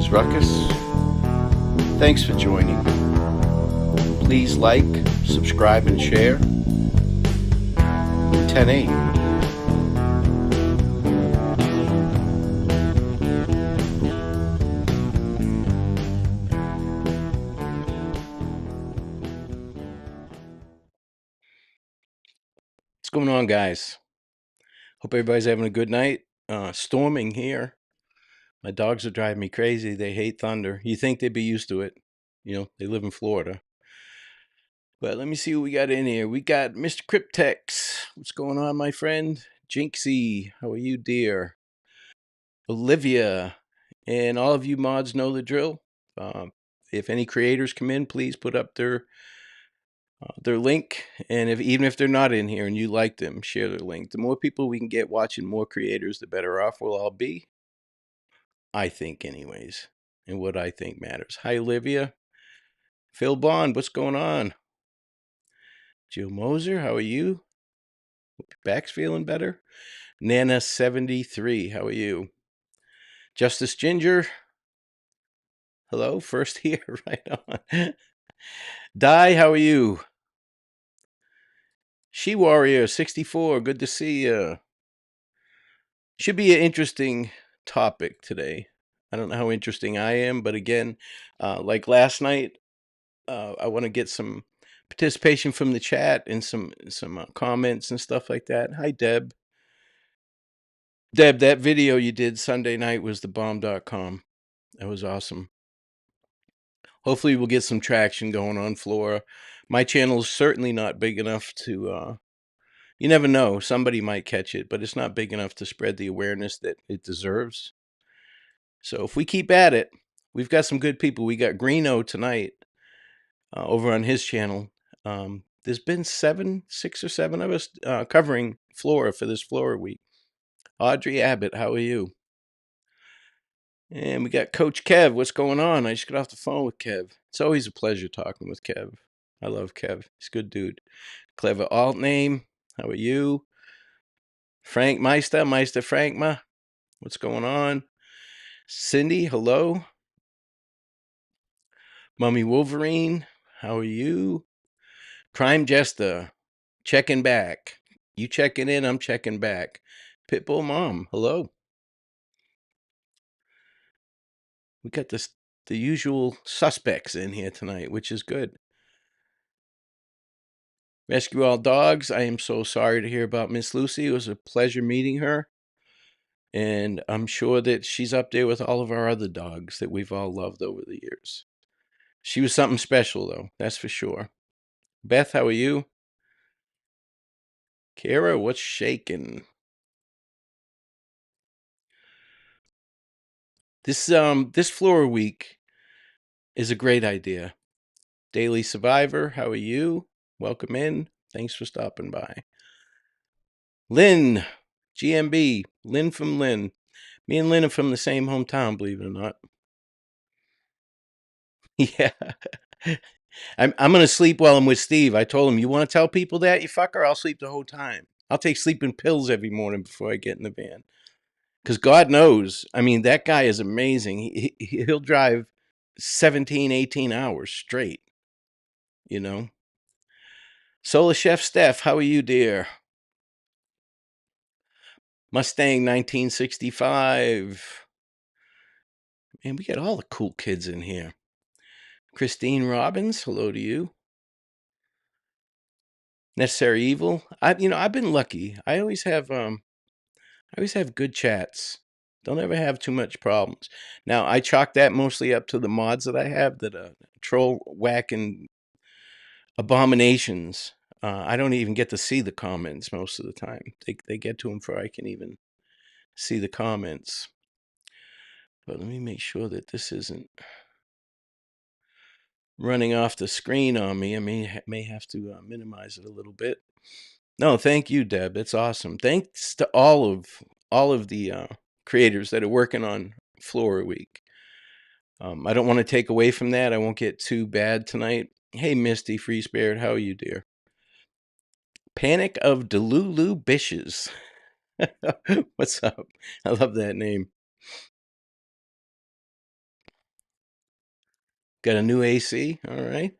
is Ruckus. Thanks for joining. Please like, subscribe, and share. 10-8. What's going on, guys? Hope everybody's having a good night. Storming here. My dogs are driving me crazy. They hate thunder. You think they'd be used to it. You know, they live in Florida. But let me see what we got in here. We got Mr. Cryptex. What's going on, my friend? Jinxie, how are you, dear? Olivia, and all of you mods know the drill. If any creators come in, please put up their link, and even if they're not in here and you like them, share their link. The more people we can get watching more creators, the better off we'll all be. I think, anyways, and what I think matters. Hi, Olivia. Phil Bond, what's going on? Jill Moser, how are you? Hope your back's feeling better. Nana73, how are you? Justice Ginger, hello, first here, right on. Di, how are you? She Warrior 64, good to see you. Should be an interesting topic today. I don't know how interesting I am, but again, like last night, I want to get some participation from the chat and some comments and stuff like that. Hi, Deb. Deb, that video you did Sunday night was the bomb.com. That was awesome. Hopefully we'll get some traction going on Flora. My channel is certainly not big enough to, you never know, somebody might catch it, but it's not big enough to spread the awareness that it deserves. So if we keep at it, we've got some good people. We got Greeno tonight over on his channel. There's been 6 or 7 of us covering Flora for this Flora week. Audrey Abbott, how are you? And we got Coach Kev. What's going on? I just got off the phone with Kev. It's always a pleasure talking with Kev. I love Kev. He's a good dude. Clever alt name. How are you? Frank Meister Frankma. What's going on? Cindy, hello. Mummy Wolverine, how are you? Crime Jester, checking back. You checking in, I'm checking back. Pitbull Mom, hello. We got the usual suspects in here tonight, which is good. Rescue All Dogs, I am so sorry to hear about Miss Lucy. It was a pleasure meeting her. And I'm sure that she's up there with all of our other dogs that we've all loved over the years. She was something special, though, that's for sure. Beth, how are you? Kara, what's shaking? This Flora week is a great idea. Daily Survivor, how are you? Welcome in. Thanks for stopping by. Lynn, GMB, Lynn from Lynn. Me and Lynn are from the same hometown, believe it or not. Yeah. I'm going to sleep while I'm with Steve. I told him, you want to tell people that, you fucker? I'll sleep the whole time. I'll take sleeping pills every morning before I get in the van. Because God knows, I mean, that guy is amazing. He'll drive 17, 18 hours straight, you know. Solar Chef Steph, how are you, dear? Mustang 1965. Man, we got all the cool kids in here. Christine Robbins, hello to you. Necessary Evil. I've been lucky. I always have good chats. Don't ever have too much problems. Now, I chalk that mostly up to the mods that I have that troll whacking abominations. I don't even get to see the comments most of the time. They get to them before I can even see the comments. But let me make sure that this isn't running off the screen on me. I may have to minimize it a little bit. No, thank you, Deb. It's awesome. Thanks to all of the creators that are working on Flora Week. I don't want to take away from that. I won't get too bad tonight. Hey, Misty Free Spirit, how are you, dear? Panic of Delulu Bishes. What's up? I love that name. Got a new AC. All right.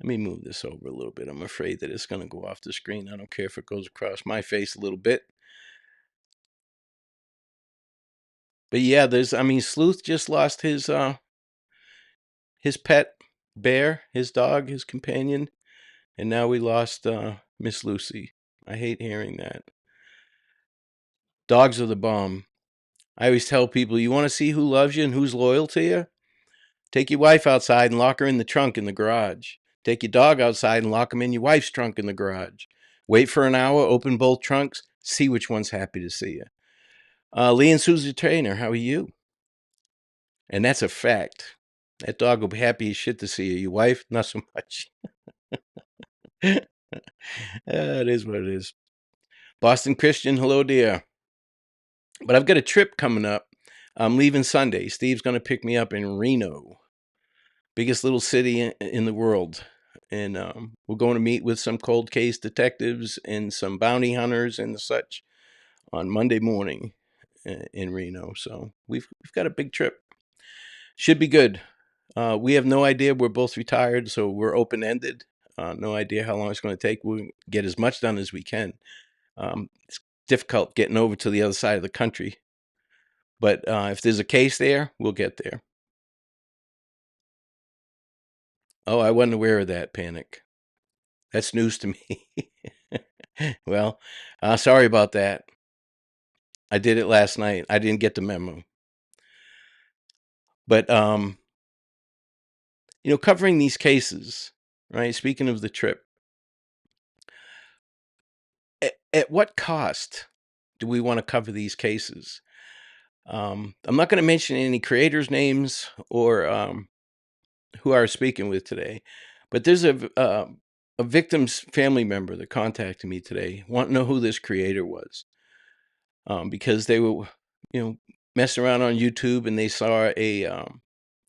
Let me move this over a little bit. I'm afraid that it's going to go off the screen. I don't care if it goes across my face a little bit. But yeah, Sleuth just lost his pet bear, his dog, his companion, and now we lost Miss Lucy. I hate hearing that. Dogs are the bomb. I always tell people, you want to see who loves you and who's loyal to you? Take your wife outside and lock her in the trunk in the garage. Take your dog outside and lock him in your wife's trunk in the garage. Wait for an hour, open both trunks, see which one's happy to see you. Lee and Susie Trainer, how are you? And that's a fact. That dog will be happy as shit to see you. Your wife, not so much. It is what it is. Boston Christian, hello, dear. But I've got a trip coming up. I'm leaving Sunday. Steve's going to pick me up in Reno, biggest little city in the world. And we're going to meet with some cold case detectives and some bounty hunters and such on Monday morning in Reno. So we've got a big trip. Should be good. We have no idea. We're both retired, so we're open-ended. No idea how long it's going to take. We'll get as much done as we can. It's difficult getting over to the other side of the country. But if there's a case there, we'll get there. Oh, I wasn't aware of that, Panic. That's news to me. Well, sorry about that. I did it last night. I didn't get the memo. But, covering these cases, right? Speaking of the trip, at what cost do we want to cover these cases? I'm not going to mention any creators' names or who I was speaking with today, but there's a victim's family member that contacted me today, want to know who this creator was, because they were, messing around on YouTube and they saw a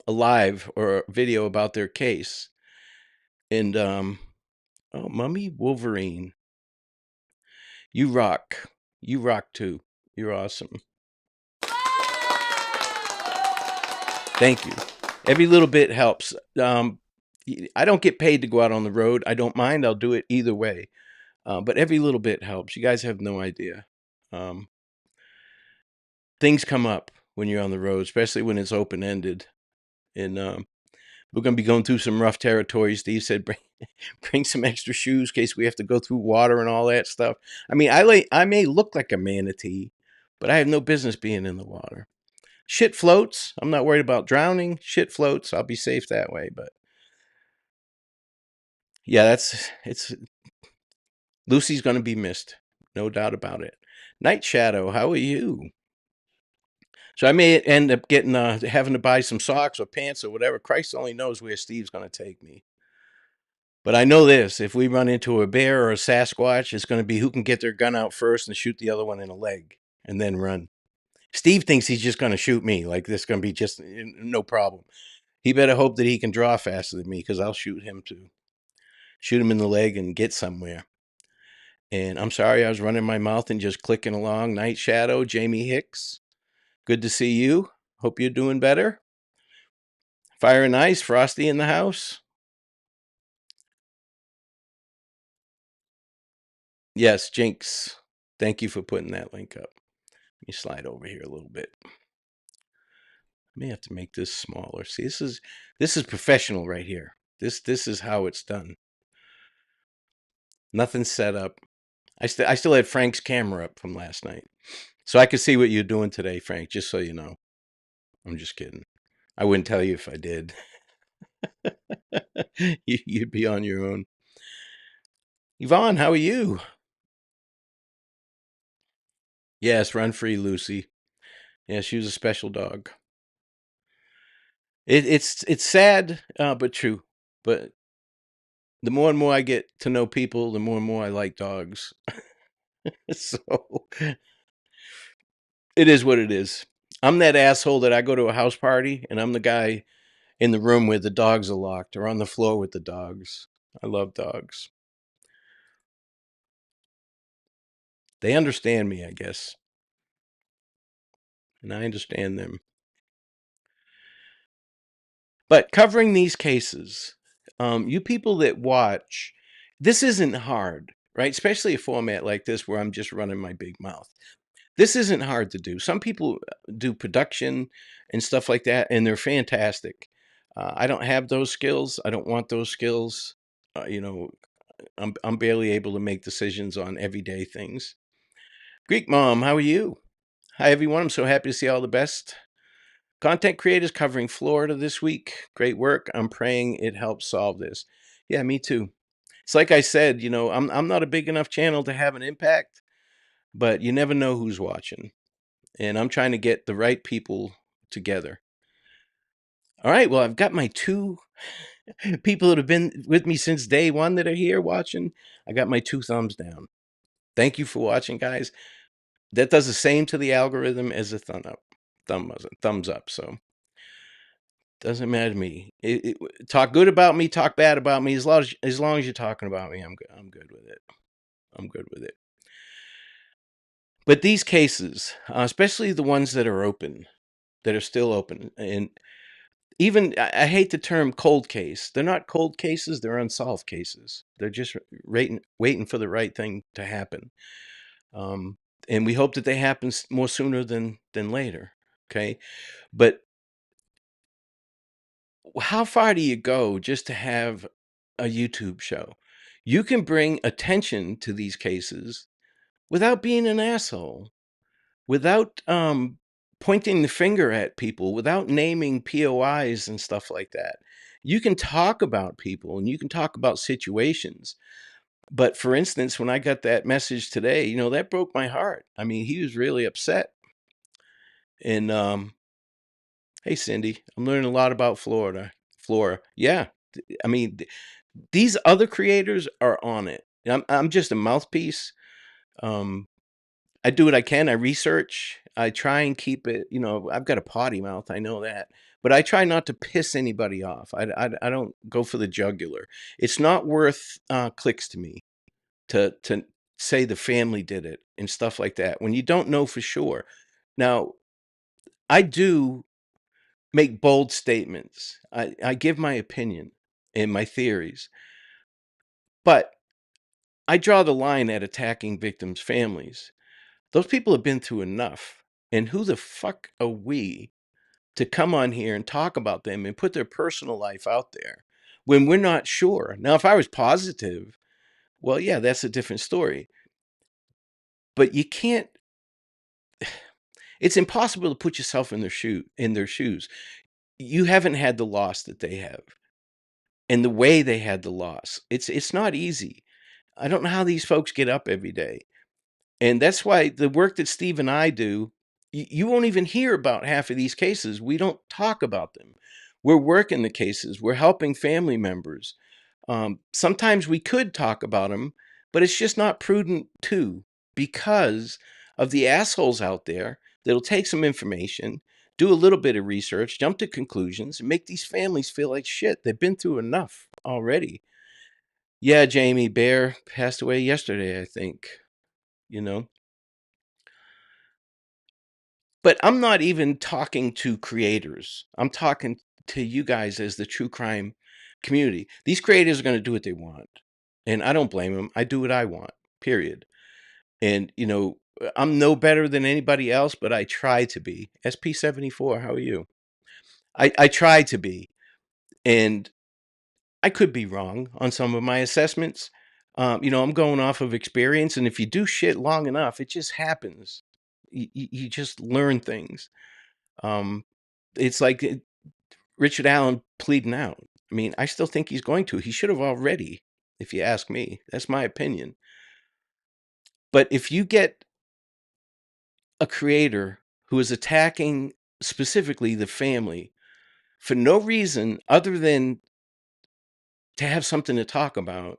live or a video about their case, and oh, Mummy Wolverine, you rock too. You're awesome. Thank you. Every little bit helps. I don't get paid to go out on the road. I don't mind. I'll do it either way. But every little bit helps. You guys have no idea. Things come up when you're on the road, especially when it's open-ended. And we're going to be going through some rough territory. Steve said, bring some extra shoes in case we have to go through water and all that stuff. I mean, I may look like a manatee, but I have no business being in the water. Shit floats. I'm not worried about drowning. Shit floats. I'll be safe that way. But yeah, it's Lucy's going to be missed. No doubt about it. Night Shadow, how are you? So I may end up getting having to buy some socks or pants or whatever. Christ only knows where Steve's going to take me. But I know this: if we run into a bear or a Sasquatch, it's going to be who can get their gun out first and shoot the other one in the leg and then run. Steve thinks he's just going to shoot me. Like this is going to be just no problem. He better hope that he can draw faster than me because I'll shoot him too. Shoot him in the leg and get somewhere. And I'm sorry I was running my mouth and just clicking along. Night Shadow, Jamie Hicks. Good to see you. Hope you're doing better. Fire and Ice, Frosty in the house. Yes, Jinx. Thank you for putting that link up. Let me slide over here a little bit. I may have to make this smaller. See, this is professional right here. This is how it's done. Nothing set up. I still had Frank's camera up from last night. So I could see what you're doing today, Frank, just so you know. I'm just kidding. I wouldn't tell you if I did. You'd be on your own. Yvonne, how are you? Yes, run free, Lucy. Yeah, she was a special dog. It's sad, but true. But the more and more I get to know people, the more and more I like dogs. So it is what it is. I'm that asshole that I go to a house party and I'm the guy in the room where the dogs are locked or on the floor with the dogs. I love dogs. They understand me, I guess. And I understand them. But covering these cases, you people that watch, this isn't hard, right? Especially a format like this where I'm just running my big mouth. This isn't hard to do. Some people do production and stuff like that, and they're fantastic. I don't have those skills. I don't want those skills. You know, I'm barely able to make decisions on everyday things. Greek Mom, how are you? Hi everyone. I'm so happy to see all the best content creators covering Florida this week. Great work. I'm praying it helps solve this. Yeah, me too. It's like I said, I'm not a big enough channel to have an impact, but you never know who's watching. And I'm trying to get the right people together. All right, well, I've got my two people that have been with me since day one that are here watching. I got my two thumbs down. Thank you for watching, guys. That does the same to the algorithm as a thumbs up. So doesn't matter to me. Talk good about me, talk bad about me. As long as you're talking about me, I'm good. I'm good with it. I'm good with it. But these cases, especially the ones that are open, that are still open, and even I hate the term cold case. They're not cold cases. They're unsolved cases. They're just waiting for the right thing to happen. Um, and we hope that they happen more sooner than later. Okay, but how far do you go just to have a YouTube show? You can bring attention to these cases without being an asshole, without pointing the finger at people, without naming POIs and stuff like that. You can talk about people and you can talk about situations. But for instance, when I got that message today, that broke my heart. I mean, he was really upset. And hey, Cindy, I'm learning a lot about Flora. Yeah. I mean, these other creators are on it. I'm just a mouthpiece. Um, I do what I can. I research. I try and keep it. I've got a potty mouth. I know that, but I try not to piss anybody off. I don't go for the jugular. It's not worth clicks to me to say the family did it and stuff like that when you don't know for sure. Now, I do make bold statements. I give my opinion and my theories, but I draw the line at attacking victims' families. Those people have been through enough. And who the fuck are we to come on here and talk about them and put their personal life out there when we're not sure? Now, if I was positive, well, yeah, that's a different story. But you can't, it's impossible to put yourself in their shoes. You haven't had the loss that they have and the way they had the loss. It's not easy. I don't know how these folks get up every day. And that's why the work that Steve and I do, you won't even hear about half of these cases. We don't talk about them. We're working the cases. We're helping family members. Sometimes we could talk about them, but it's just not prudent to because of the assholes out there that'll take some information, do a little bit of research, jump to conclusions, and make these families feel like shit. They've been through enough already. Yeah, Jamie Bear passed away yesterday, I think. You know, But I'm not even talking to creators. I'm talking to you guys as the true crime community. These creators are going to do what they want. And I don't blame them. I do what I want, period. And, I'm no better than anybody else, but I try to be. SP74, how are you? I try to be. And I could be wrong on some of my assessments. I'm going off of experience. And if you do shit long enough, it just happens. You just learn things. Um, it's like Richard Allen pleading out. I mean, I still think he's going to. He should have already, if you ask me. That's my opinion. But if you get a creator who is attacking specifically the family for no reason other than to have something to talk about,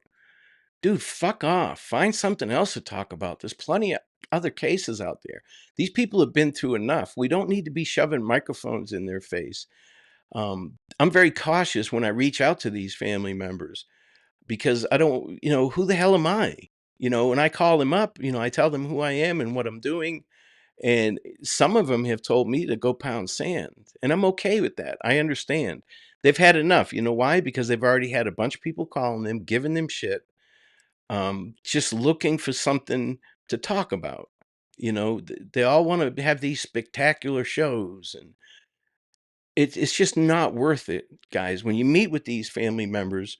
dude, fuck off. Find something else to talk about. There's plenty of other cases out there. These people have been through enough. We don't need to be shoving microphones in their face. I'm very cautious when I reach out to these family members because I don't, who the hell am I? When I call them up, I tell them who I am and what I'm doing. And some of them have told me to go pound sand, and I'm okay with that. I understand. They've had enough. You know why? Because they've already had a bunch of people calling them, giving them shit, just looking for something to talk about. They all want to have these spectacular shows, and it's just not worth it, guys. When you meet with these family members,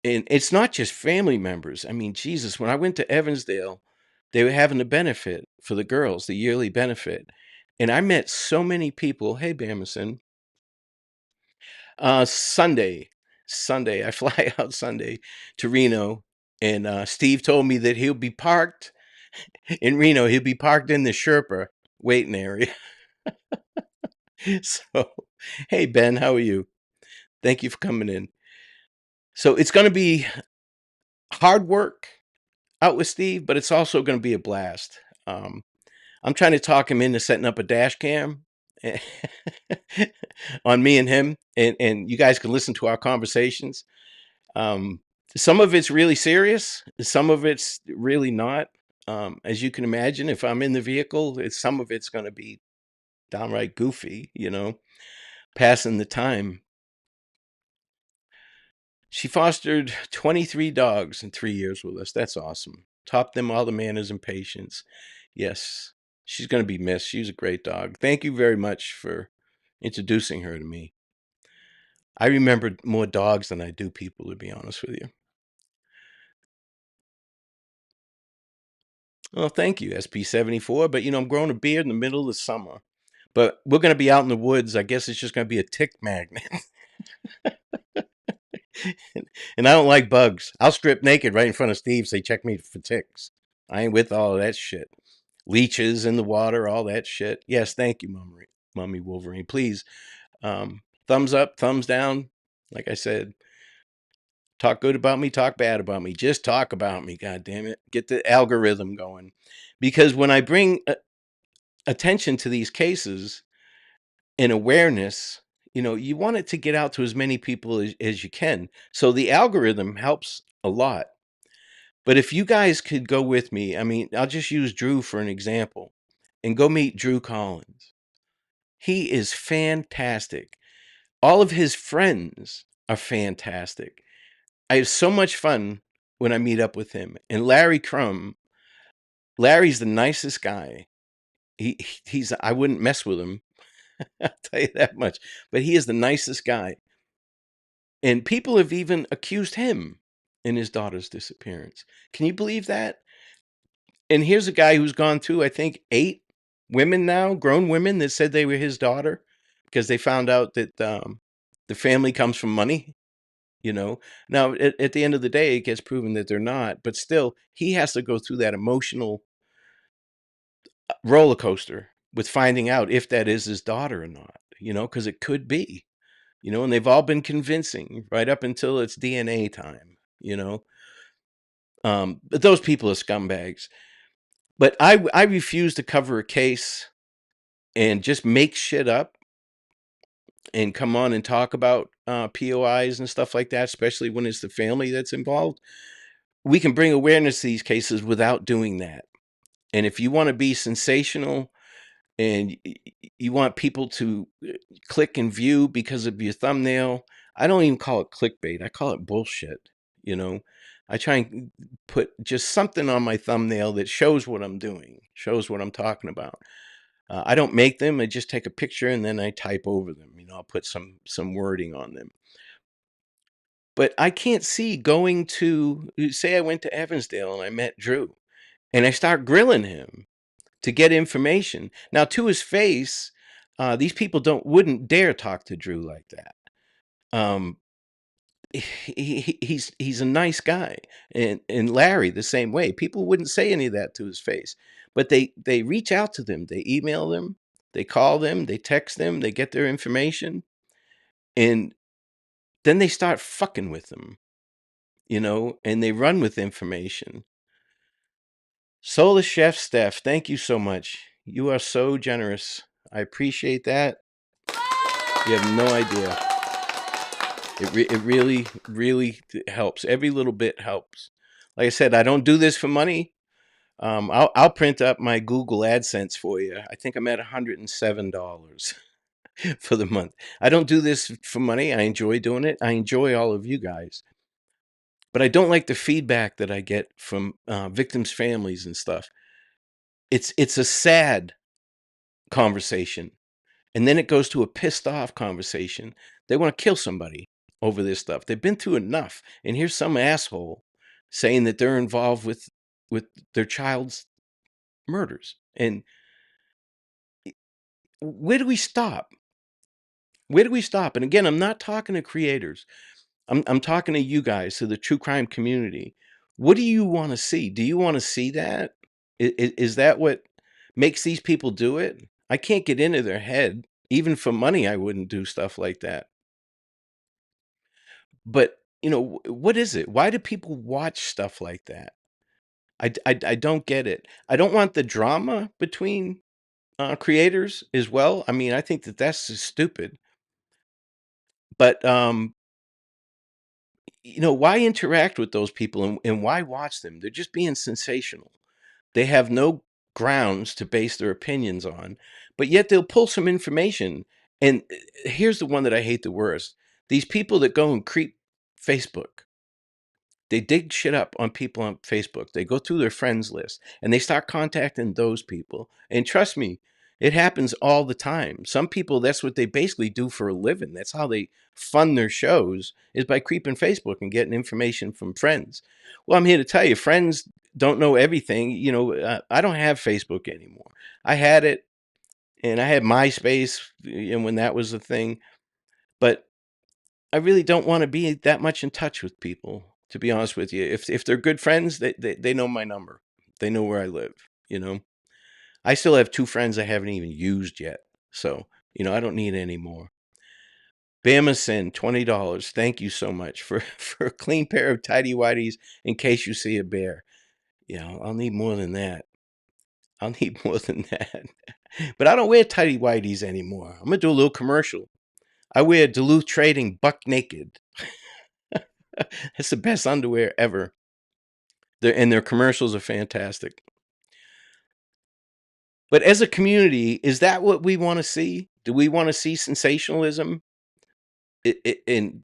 and it's not just family members. I mean, Jesus, when I went to Evansdale, they were having a benefit for the girls, the yearly benefit. And I met so many people. Hey, Bamison. Sunday. Sunday. I fly out Sunday to Reno. And Steve told me that he'll be parked in Reno. He'll be parked in the Sherpa waiting area. So, hey, Ben, how are you? Thank you for coming in. So it's going to be hard work out with Steve, but it's also going to be a blast. I'm trying to talk him into setting up a dash cam on me and him, and you guys can listen to our conversations. Um, some of it's really serious, some of it's really not. As you can imagine, if I'm in the vehicle, some of it's going to be downright goofy, passing the time. She fostered 23 dogs in 3 years with us. That's awesome. Taught them all the manners and patience. Yes, she's going to be missed. She's a great dog. Thank you very much for introducing her to me. I remember more dogs than I do people, to be honest with you. Well, thank you, SP74. But, I'm growing a beard in the middle of the summer. But we're going to be out in the woods. I guess it's just going to be a tick magnet. And I don't like bugs. I'll strip naked right in front of Steve, say, check me for ticks. I ain't with all that shit. Leeches in the water, all that shit. Yes, thank you, Mummy Wolverine. Please, thumbs up, thumbs down. Like I said, talk good about me, talk bad about me. Just talk about me, God damn it. Get the algorithm going. Because when I bring attention to these cases and awareness, you want it to get out to as many people as you can. So the algorithm helps a lot. But if you guys could go with me, I mean, I'll just use Drew for an example, and go meet Drew Collins. He is fantastic. All of his friends are fantastic. I have so much fun when I meet up with him. And Larry Crum, Larry's the nicest guy. He's I wouldn't mess with him. I'll tell you that much. But he is the nicest guy. And people have even accused him in his daughter's disappearance. Can you believe that? And here's a guy who's gone through, I think, 8 women now, grown women that said they were his daughter because they found out that the family comes from money. Now at the end of the day, it gets proven that they're not, but still, he has to go through that emotional roller coaster with finding out if that is his daughter or not, because it could be, and they've all been convincing right up until it's DNA time, but those people are scumbags. But I refuse to cover a case and just make shit up and come on and talk about POIs and stuff like that, especially when it's the family that's involved. We can bring awareness to these cases without doing that. And if you want to be sensational and you want people to click and view because of your thumbnail, I don't even call it clickbait. I call it bullshit. I try and put just something on my thumbnail that shows what I'm doing, shows what I'm talking about. I don't make them. I just take a picture and then I type over them. I'll put some wording on them. But I can't see going to, say I went to Evansdale and I met Drew and I start grilling him to get information. Now, to his face, these people wouldn't dare talk to Drew like that. He's a nice guy, and Larry the same way. People wouldn't say any of that to his face, but they reach out to them. They email them, they call them, they text them, they get their information, and then they start fucking with them, and they run with information. Solar Chef Steph, thank you so much. You are so generous. I appreciate that. You have no idea. It really, really helps. Every little bit helps. Like I said, I don't do this for money. I'll print up my Google AdSense for you. I think I'm at $107 for the month. I don't do this for money. I enjoy doing it. I enjoy all of you guys, but I don't like the feedback that I get from victims' families and stuff. It's a sad conversation, and then it goes to a pissed off conversation. They want to kill somebody over this stuff. They've been through enough, and here's some asshole saying that they're involved with their child's murders. And where do we stop? Where do we stop? And again, I'm not talking to creators. I'm talking to you guys, to the true crime community. What do you want to see? Do you want to see that? Is that what makes these people do it? I can't get into their head. Even for money, I wouldn't do stuff like that. But, what is it? Why do people watch stuff like that? I don't get it. I don't want the drama between creators as well. I mean, I think that that's just stupid. But why interact with those people, and why watch them? They're just being sensational. They have no grounds to base their opinions on, but yet they'll pull some information. And here's the one that I hate the worst. These people that go and creep Facebook, they dig shit up on people on Facebook. They go through their friends list and they start contacting those people. And trust me, it happens all the time. Some people, that's what they basically do for a living. That's how they fund their shows, is by creeping Facebook and getting information from friends. Well, I'm here to tell you, friends don't know everything. I don't have Facebook anymore. I had it, and I had MySpace, and when that was a thing. But I really don't want to be that much in touch with people, to be honest with you. If they're good friends, they know my number. They know where I live. I still have 2 friends I haven't even used yet. So, I don't need any more. Bamasin, $20. Thank you so much for, for a clean pair of tidy whities in case you see a bear. I'll need more than that. I'll need more than that. But I don't wear tidy whities anymore. I'm going to do a little commercial. I wear Duluth Trading buck naked. It's the best underwear ever. And their commercials are fantastic. But as a community, is that what we want to see? Do we want to see sensationalism and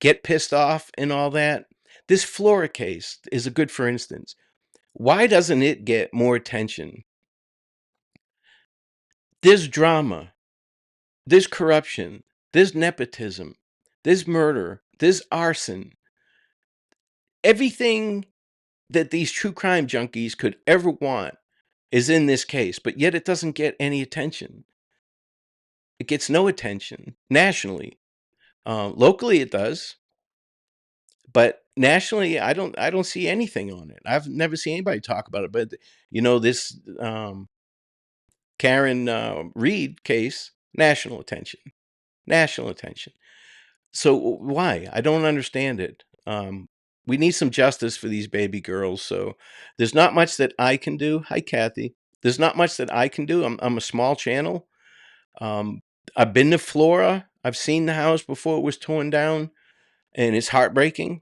get pissed off and all that? This Flora case is a good for instance. Why doesn't it get more attention? There's drama, there's corruption, there's nepotism, there's murder, there's arson. Everything that these true crime junkies could ever want is in this case, but yet it doesn't get any attention. It gets no attention nationally. Locally, it does, but nationally, I don't see anything on it. I've never seen anybody talk about it. But this Karen Reed case, national attention, national attention. So why? I don't understand it. We need some justice for these baby girls. So there's not much that I can do. Hi, Kathy. There's not much that I can do. I'm a small channel. Um, I've been to Flora. I've seen the house before it was torn down, and it's heartbreaking.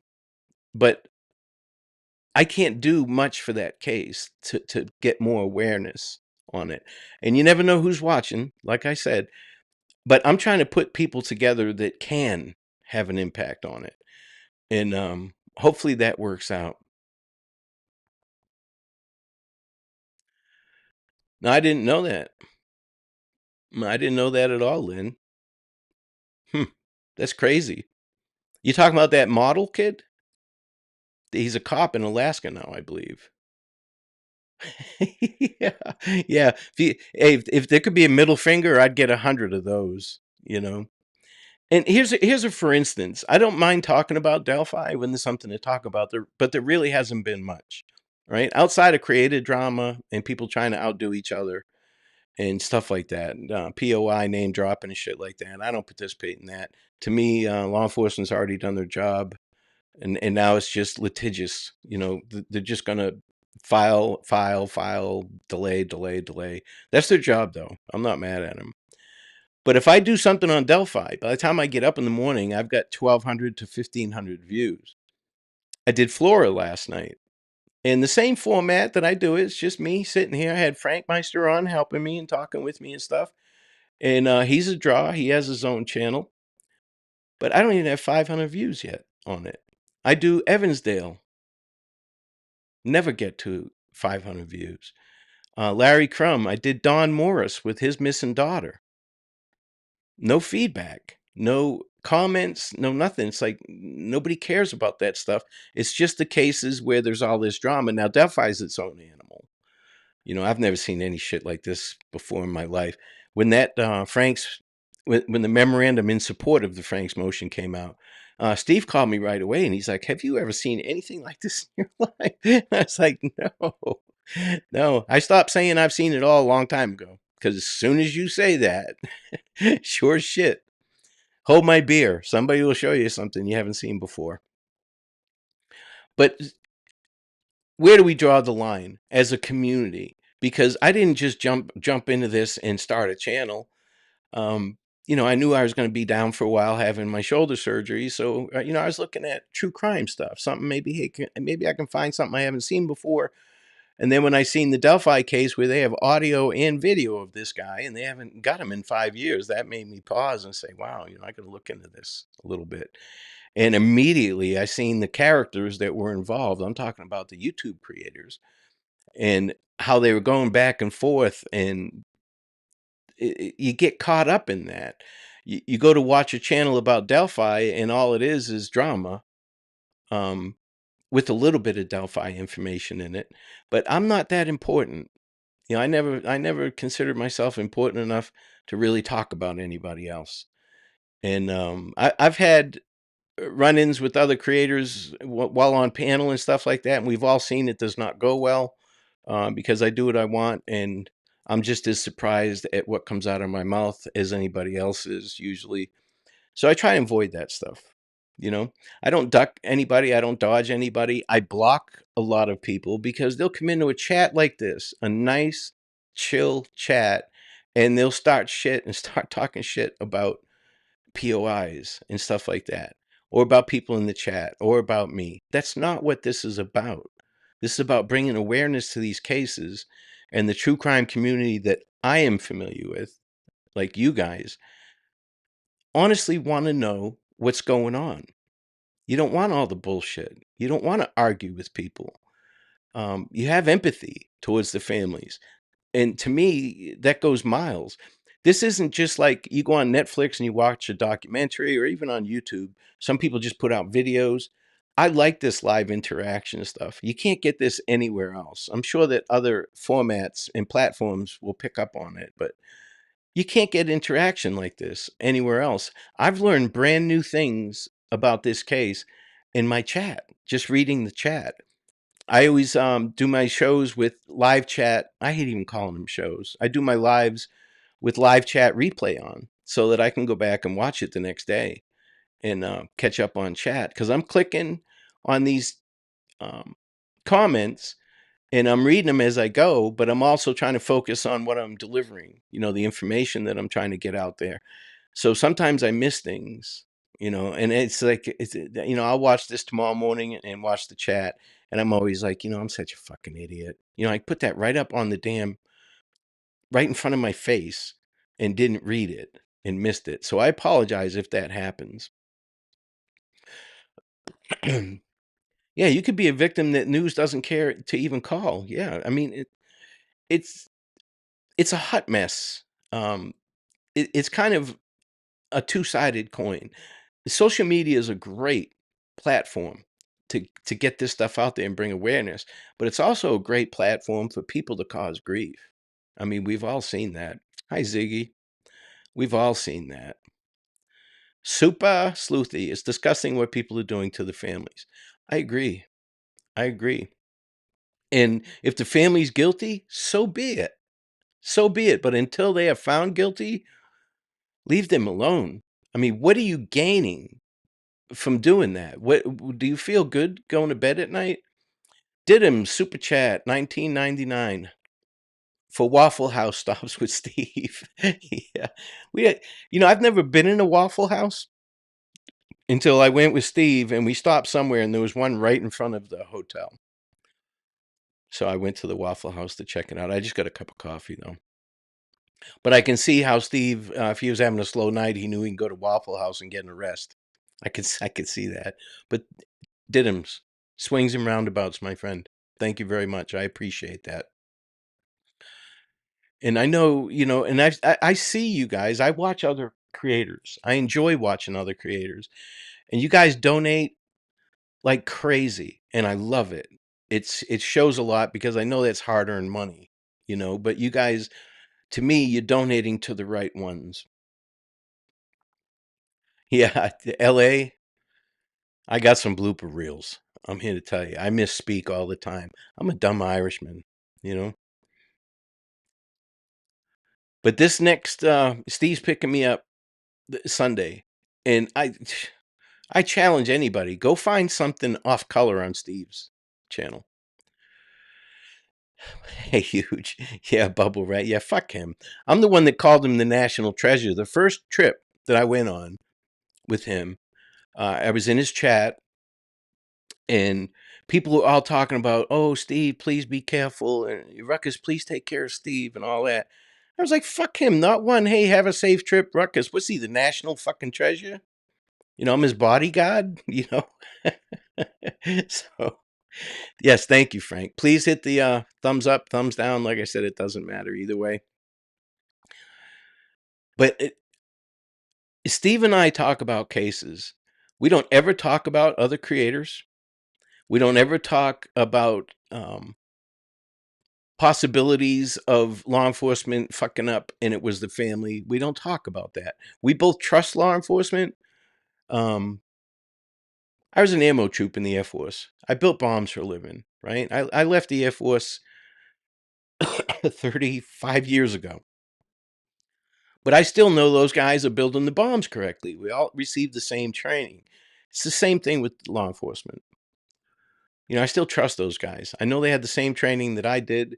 But I can't do much for that case to get more awareness on it. And you never know who's watching, like I said. But I'm trying to put people together that can have an impact on it. And hopefully that works out. No, I didn't know that. I didn't know that at all, Lynn. That's crazy. You talking about that model kid? He's a cop in Alaska now, I believe. Yeah, yeah. If there could be a middle finger, I'd get 100 of those. And here's a for instance. I don't mind talking about Delphi when there's something to talk about there, but there really hasn't been much, right? Outside of created drama and people trying to outdo each other and stuff like that, POI name dropping and shit like that. I don't participate in that. To me, law enforcement's already done their job, and now it's just litigious. They're just gonna file, delay. That's their job, though. I'm not mad at them. But if I do something on Delphi, by the time I get up in the morning, I've got 1,200 to 1,500 views. I did Flora last night. And the same format that I do it, it's just me sitting here. I had Frank Meister on helping me and talking with me and stuff. And he's a draw. He has his own channel, but I don't even have 500 views yet on it. I do Evansdale, never get to 500 views. Larry Crum, I did Don Morris with his missing daughter. No feedback, no comments, no nothing. It's like nobody cares about that stuff. It's just the cases where there's all this drama. Now, Delphi's its own animal. You know, I've never seen any shit like this before in my life. When that when the memorandum in support of the Frank's motion came out, Steve called me right away and he's like, "Have you ever seen anything like this in your life?" I was like, "No, no." I stopped saying I've seen it all a long time ago because as soon as you say that, sure as shit, hold my beer. Somebody will show you something you haven't seen before. But where do we draw the line as a community? Because I didn't just jump into this and start a channel. You know, I knew I was going to be down for a while having my shoulder surgery, so you know, I was looking at true crime stuff. Something maybe, hey, maybe I can find something I haven't seen before. And then when I seen the Delphi case where they have audio and video of this guy and they haven't got him in 5 years, that made me pause and say, "Wow, you know, I got to look into this a little bit." And immediately I seen the characters that were involved. I'm talking about the YouTube creators and how they were going back and forth, and you get caught up in that. You go to watch a channel about Delphi and all it is drama, um, with a little bit of Delphi information in it. But I'm not that important. You know, I never considered myself important enough to really talk about anybody else. And I've had run-ins with other creators while on panel and stuff like that, and we've all seen it does not go well, because I do what I want, and I'm just as surprised at what comes out of my mouth as anybody else is usually. So I try and avoid that stuff. You know, I don't duck anybody. I don't dodge anybody. I block a lot of people because they'll come into a chat like this, a nice, chill chat, and they'll start shit and start talking shit about POIs and stuff like that, or about people in the chat, or about me. That's not what this is about. This is about bringing awareness to these cases, and the true crime community that I am familiar with, like you guys, honestly want to know what's going on. You don't want all the bullshit. You don't want to argue with people. You have empathy towards the families. And to me, that goes miles. This isn't just like you go on Netflix and you watch a documentary or even on YouTube. Some people just put out videos. I like this live interaction stuff. You can't get this anywhere else. I'm sure that other formats and platforms will pick up on it, but you can't get interaction like this anywhere else. I've learned brand new things about this case in my chat, just reading the chat. I always do my shows with live chat. I hate even calling them shows. I do my lives with live chat replay on so that I can go back and watch it the next day and catch up on chat, because I'm clicking on these um, comments and I'm reading them as I go, but I'm also trying to focus on what I'm delivering, you know, the information that I'm trying to get out there. So sometimes I miss things, you know, and it's like, you know, I'll watch this tomorrow morning and watch the chat. And I'm always like, you know, I'm such a fucking idiot. You know, I put that right up on the damn, right in front of my face and didn't read it and missed it. So I apologize if that happens. Yeah, you could be a victim that news doesn't care to even call. Yeah, I mean, it's it's a hot mess. Um, it's kind of a two-sided coin. Social media is a great platform to get this stuff out there and bring awareness, but it's also a great platform for people to cause grief. I mean, we've all seen that. Hi, Ziggy. We've all seen that. Super sleuthy is discussing what people are doing to the families. I agree. I agree. And if the family's guilty, so be it. So be it. But until they are found guilty, leave them alone. I mean, what are you gaining from doing that? What do you feel good going to bed at night? Did him super chat 1999 for Waffle House stops with Steve. Yeah. You know, I've never been in a Waffle House until I went with Steve and we stopped somewhere and there was one right in front of the hotel. So I went to the Waffle House to check it out. I just got a cup of coffee though. But I can see how Steve, if he was having a slow night, he knew he can go to Waffle House and get an arrest. I could see that. But Diddums, swings and roundabouts, my friend. Thank you very much. I appreciate that. And I know, and I see you guys. I watch other creators. I enjoy watching other creators. And you guys donate like crazy, and I love it. It shows a lot because I know that's hard-earned money, but you guys, to me, you're donating to the right ones. Yeah, LA, I got some blooper reels. I'm here to tell you. I misspeak all the time. I'm a dumb Irishman, you know. But this next Steve's picking me up Sunday, and I challenge anybody, go find something off color on Steve's channel. Hey, huge. Yeah, Bubble Rat. Yeah, fuck him. I'm the one that called him the national treasure. The first trip that I went on with him, I was in his chat, and people were all talking about, oh, Steve, please be careful. And Ruckus, please take care of Steve and all that. I was like, fuck him. Not one, hey, have a safe trip, Ruckus. What's he, the national fucking treasure? I'm his bodyguard, So, yes, thank you, Frank. Please hit the thumbs up, thumbs down. Like I said, it doesn't matter either way. But Steve and I talk about cases. We don't ever talk about other creators. We don't ever talk about possibilities of law enforcement fucking up and it was the family. We don't talk about that. We both trust law enforcement. I was an ammo troop in the Air Force. I built bombs for a living, right? I left the Air Force 35 years ago. But I still know those guys are building the bombs correctly. We all received the same training. It's the same thing with law enforcement. I still trust those guys. I know they had the same training that I did.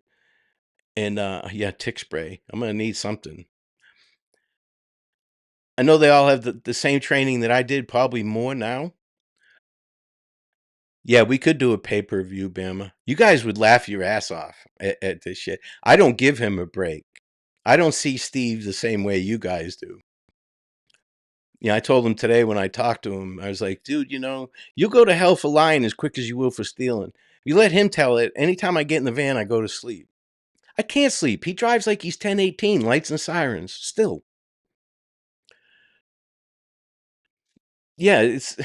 And yeah, tick spray. I'm going to need something. I know they all have the same training that I did, probably more now. Yeah, we could do a pay-per-view, Bama. You guys would laugh your ass off at this shit. I don't give him a break. I don't see Steve the same way you guys do. I told him today when I talked to him, I was like, dude, you go to hell for lying as quick as you will for stealing. You let him tell it. Anytime I get in the van, I go to sleep. I can't sleep. He drives like he's 1018, lights and sirens, still. Yeah, it's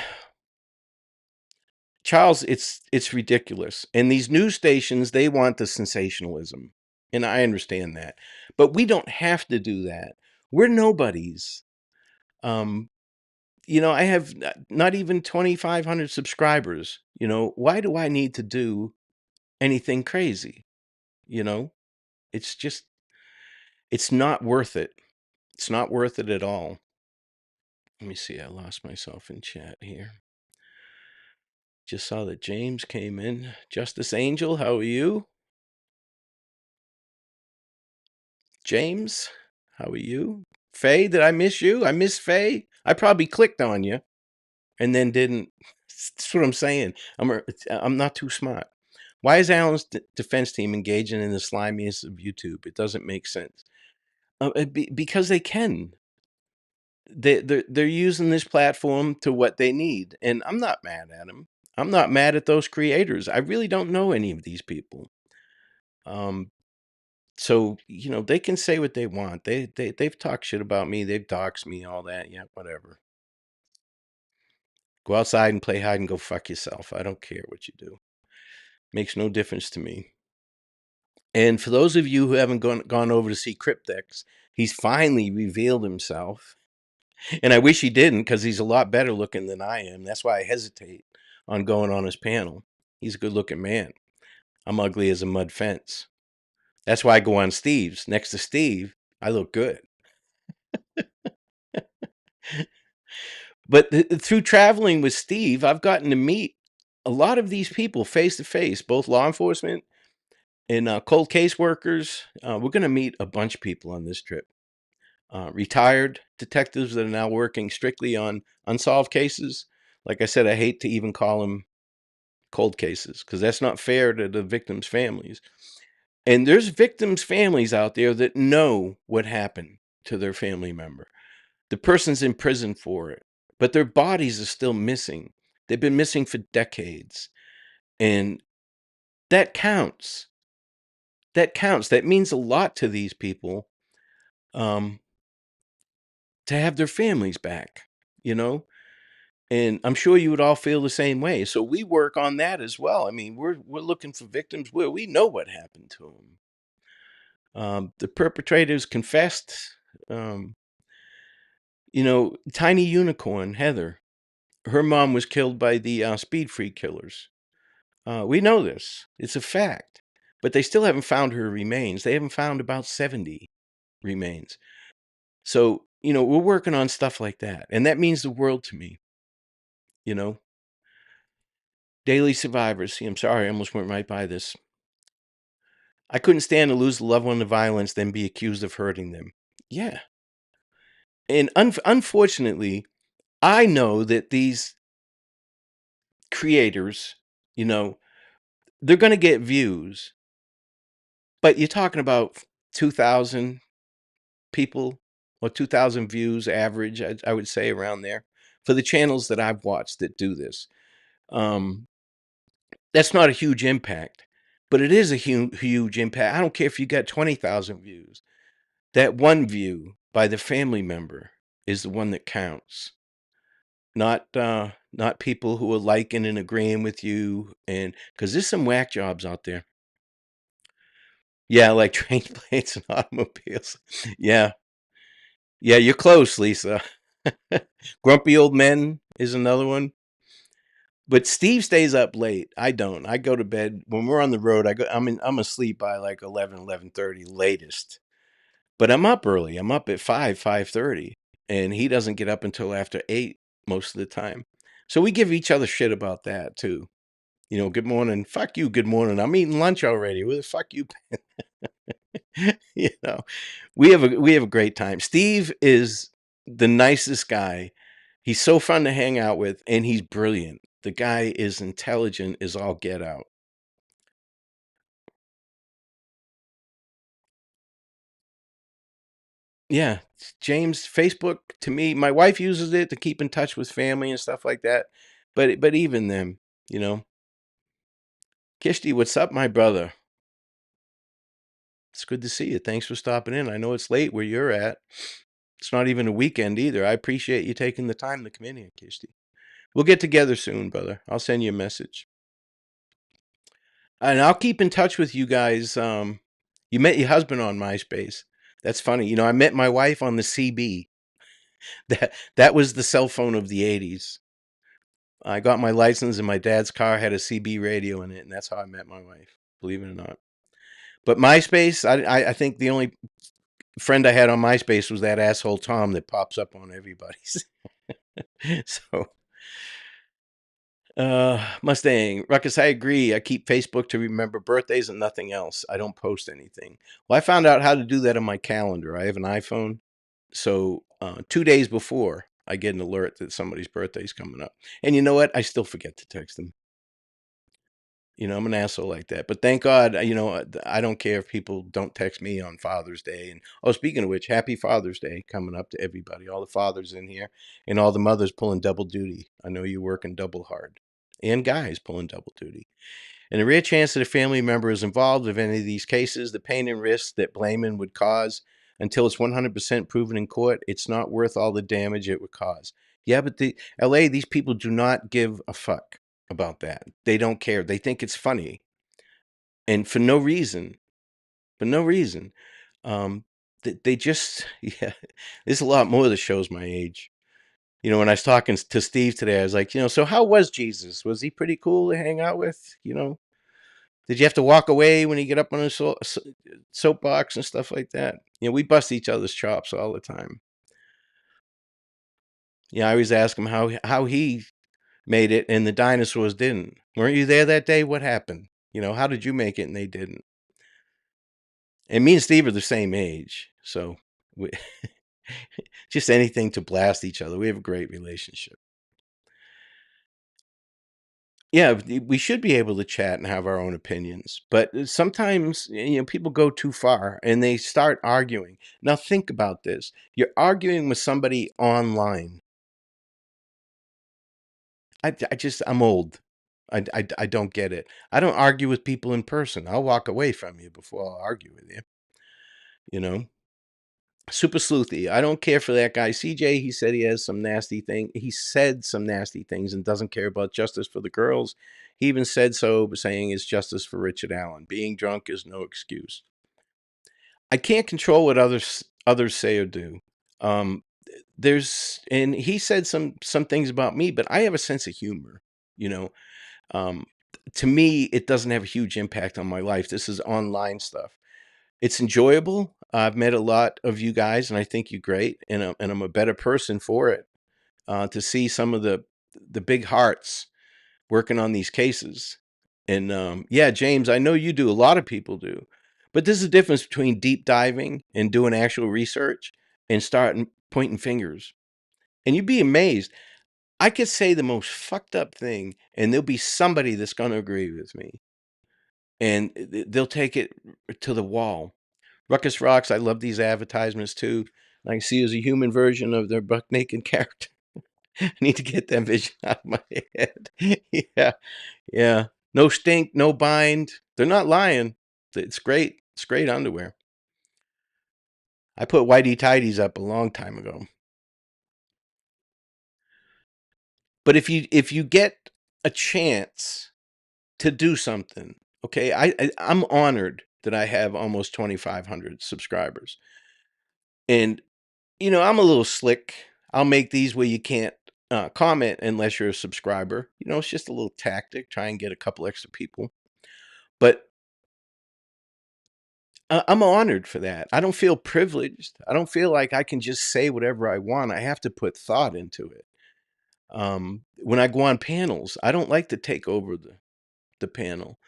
Charles, it's ridiculous. And these news stations, they want the sensationalism. And I understand that. But we don't have to do that. We're nobodies. I have not even 2,500 subscribers. Why do I need to do anything crazy? It's just, it's not worth it. It's not worth it at all. Let me see. I lost myself in chat here. Just saw that James came in. Justice Angel, how are you? James, how are you? Faye, did I miss you? I miss Faye. I probably clicked on you and then didn't. That's what I'm saying. I'm not too smart. Why is Alan's defense team engaging in the slimiest of YouTube? It doesn't make sense. Because they can. They're using this platform to what they need, and I'm not mad at them. I'm not mad at those creators. I really don't know any of these people. So they can say what they want. They've talked shit about me. They've doxed me, all that. Yeah, whatever. Go outside and play hide and go fuck yourself. I don't care what you do. Makes no difference to me. And for those of you who haven't gone over to see Cryptex, he's finally revealed himself. And I wish he didn't, because he's a lot better looking than I am. That's why I hesitate on going on his panel. He's a good looking man. I'm ugly as a mud fence. That's why I go on Steve's. Next to Steve, I look good. But through traveling with Steve, I've gotten to meet a lot of these people face to face, both law enforcement and cold case workers. We're going to meet a bunch of people on this trip. Retired detectives that are now working strictly on unsolved cases. Like I said, I hate to even call them cold cases, because that's not fair to the victims' families. And there's victims' families out there that know what happened to their family member. The person's in prison for it, but their bodies are still missing. They've been missing for decades. And that counts. That counts. That means a lot to these people, um, to have their families back, you know? And I'm sure you would all feel the same way. So we work on that as well. I mean, we're looking for victims where we know what happened to them. The perpetrators confessed. Um, Tiny Unicorn, Heather, her mom was killed by the Speed Freak killers. We know this. It's a fact. But they still haven't found her remains. They haven't found about 70 remains. So, we're working on stuff like that. And that means the world to me, you know. Daily survivors. See, I'm sorry, I almost went right by this. I couldn't stand to lose a loved one to violence, then be accused of hurting them. Yeah. And unfortunately, I know that these creators, you know, they're going to get views, but you're talking about 2,000 people or 2,000 views average, I would say around there for the channels that I've watched that do this. That's not a huge impact, but it is a huge impact. I don't care if you got 20,000 views. That one view by the family member is the one that counts. Not people who are liking and agreeing with you, and because there's some whack jobs out there. Yeah, like train planes and automobiles. Yeah. Yeah, you're close, Lisa. Grumpy Old Men is another one. But Steve stays up late. I don't. I go to bed when we're on the road. I'm asleep by like 11:30 latest. But I'm up early. I'm up at 5:30, and he doesn't get up until after 8 most of the time. So we give each other shit about that too. Good morning. Fuck you. Good morning. I'm eating lunch already. Where the fuck you been? We have a great time. Steve is the nicest guy. He's so fun to hang out with, and he's brilliant. The guy is intelligent as all get out. Yeah, James, Facebook to me, my wife uses it to keep in touch with family and stuff like that. But even them, you know. Kishti, what's up, my brother? It's good to see you. Thanks for stopping in. I know it's late where you're at. It's not even a weekend either. I appreciate you taking the time to come in here, Kishti. We'll get together soon, brother. I'll send you a message. And I'll keep in touch with you guys. You met your husband on MySpace. That's funny. I met my wife on the CB. That was the cell phone of the 80s. I got my license and my dad's car had a CB radio in it, and that's how I met my wife, believe it or not. But MySpace, I think the only friend I had on MySpace was that asshole Tom that pops up on everybody's. So, Mustang, Ruckus, I agree. I keep Facebook to remember birthdays and nothing else. I don't post anything. Well, I found out how to do that on my calendar. I have an iPhone. So 2 days before, I get an alert that somebody's birthday's coming up. And you know what? I still forget to text them. I'm an asshole like that. But thank God, I don't care if people don't text me on Father's Day. And speaking of which, happy Father's Day coming up to everybody, all the fathers in here, and all the mothers pulling double duty. I know you're working double hard, and guys pulling double duty. And a rare chance that a family member is involved with any of these cases, the pain and risk that blaming would cause until it's 100% proven in court, it's not worth all the damage it would cause. Yeah, but the LA, these people do not give a fuck about that. They don't care. They think it's funny. And for no reason, for no reason. They just, yeah, there's a lot more that shows my age. When I was talking to Steve today, I was like, so how was Jesus? Was he pretty cool to hang out with? Did you have to walk away when you get up on a soapbox and stuff like that? We bust each other's chops all the time. I always ask him how he made it and the dinosaurs didn't. Weren't you there that day? What happened? How did you make it and they didn't? And me and Steve are the same age, so we, just anything to blast each other. We have a great relationship. Yeah, we should be able to chat and have our own opinions, but sometimes, people go too far and they start arguing. Now think about this. You're arguing with somebody online. I'm old. I don't get it. I don't argue with people in person. I'll walk away from you before I'll argue with you, you know? Super sleuthy. I don't care for that guy. CJ, he said he said some nasty things and doesn't care about justice for the girls. He even said so, saying it's justice for Richard Allen. Being drunk is no excuse. I can't control what others say or do. Um, and he said some things about me, but I have a sense of humor, you know. Um, to me, it doesn't have a huge impact on my life. This is online stuff. It's enjoyable. I've met a lot of you guys, and I think you're great, and I'm a better person for it. To see some of the big hearts working on these cases, and yeah, James, I know you do. A lot of people do, but there's a difference between deep diving and doing actual research and starting pointing fingers. And you'd be amazed. I could say the most fucked up thing, and there'll be somebody that's going to agree with me, and they'll take it to the wall. Ruckus Rocks, I love these advertisements too. I see as a human version of their buck naked character. I need to get that vision out of my head. Yeah, yeah. No stink, no bind. They're not lying. It's great. It's great underwear. I put whitey tidies up a long time ago. But if you get a chance to do something, okay, I'm honored that I have almost 2,500 subscribers, and I'm a little slick. I'll make these where you can't comment unless you're a subscriber. It's just a little tactic, try and get a couple extra people. But I'm honored for that. I don't feel privileged. I don't feel like I can just say whatever I want. I have to put thought into it. When I go on panels, I don't like to take over the panel.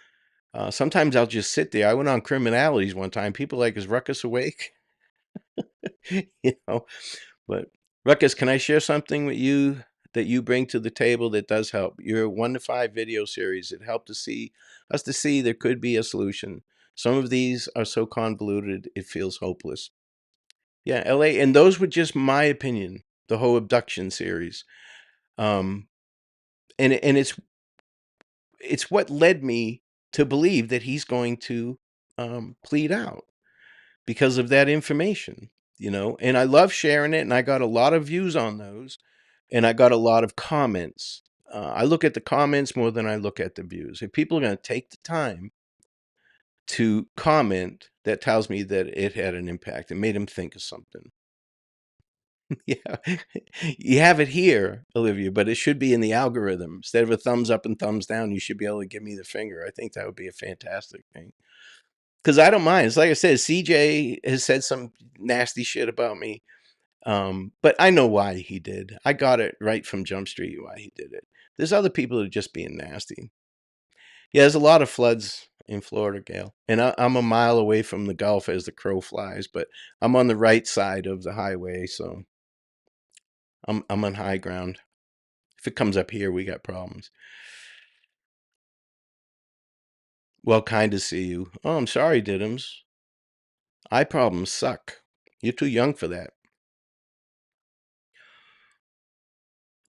Sometimes I'll just sit there. I went on criminalities one time. People like, is Ruckus awake? you know, But Ruckus, can I share something with you that you bring to the table that does help? Your 1 to 5 video series, it helped us to see there could be a solution. Some of these are so convoluted it feels hopeless. Yeah, LA, and those were just my opinion. The whole abduction series, um, and it's what led me to believe that he's going to plead out because of that information. And I love sharing it, and I got a lot of views on those. And I got a lot of comments. I look at the comments more than I look at the views. If people are going to take the time to comment, that tells me that it had an impact. It made them think of something. Yeah. You have it here, Olivia, but it should be in the algorithm. Instead of a thumbs up and thumbs down, you should be able to give me the finger. I think that would be a fantastic thing. Because I don't mind. It's like I said, CJ has said some nasty shit about me. But I know why he did. I got it right from Jump Street why he did it. There's other people that are just being nasty. Yeah, there's a lot of floods in Florida, Gail. And I'm a mile away from the Gulf as the crow flies, but I'm on the right side of the highway, so I'm on high ground. If it comes up here, we got problems. Well, kind to see you. Oh, I'm sorry, Diddums. Eye problems suck. You're too young for that.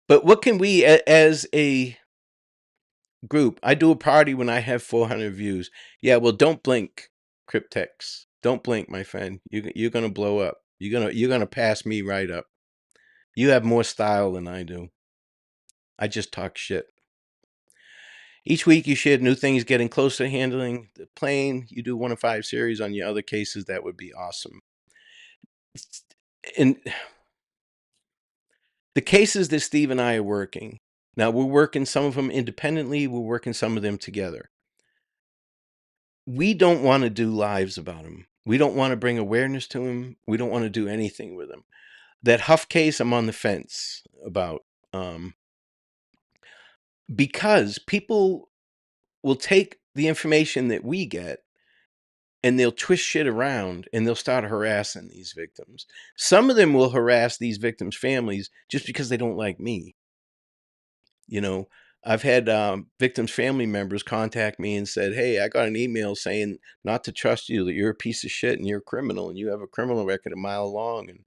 But what can we, as a group, I do a party when I have 400 views. Yeah, well, don't blink, Cryptex. Don't blink, my friend. You're gonna blow up. You're gonna pass me right up. You have more style than I do. I just talk shit. Each week you shared new things getting closer to handling the plane. You do 1 to 5 series on your other cases. That would be awesome. And the cases that Steve and I are working, now we're working some of them independently. We're working some of them together. We don't want to do lives about him. We don't want to bring awareness to him. We don't want to do anything with him. That Huff case, I'm on the fence about, because people will take the information that we get and they'll twist shit around and they'll start harassing these victims. Some of them will harass these victims' families just because they don't like me. You know, I've had victims' family members contact me and said, "Hey, I got an email saying not to trust you, that you're a piece of shit and you're a criminal and you have a criminal record a mile long and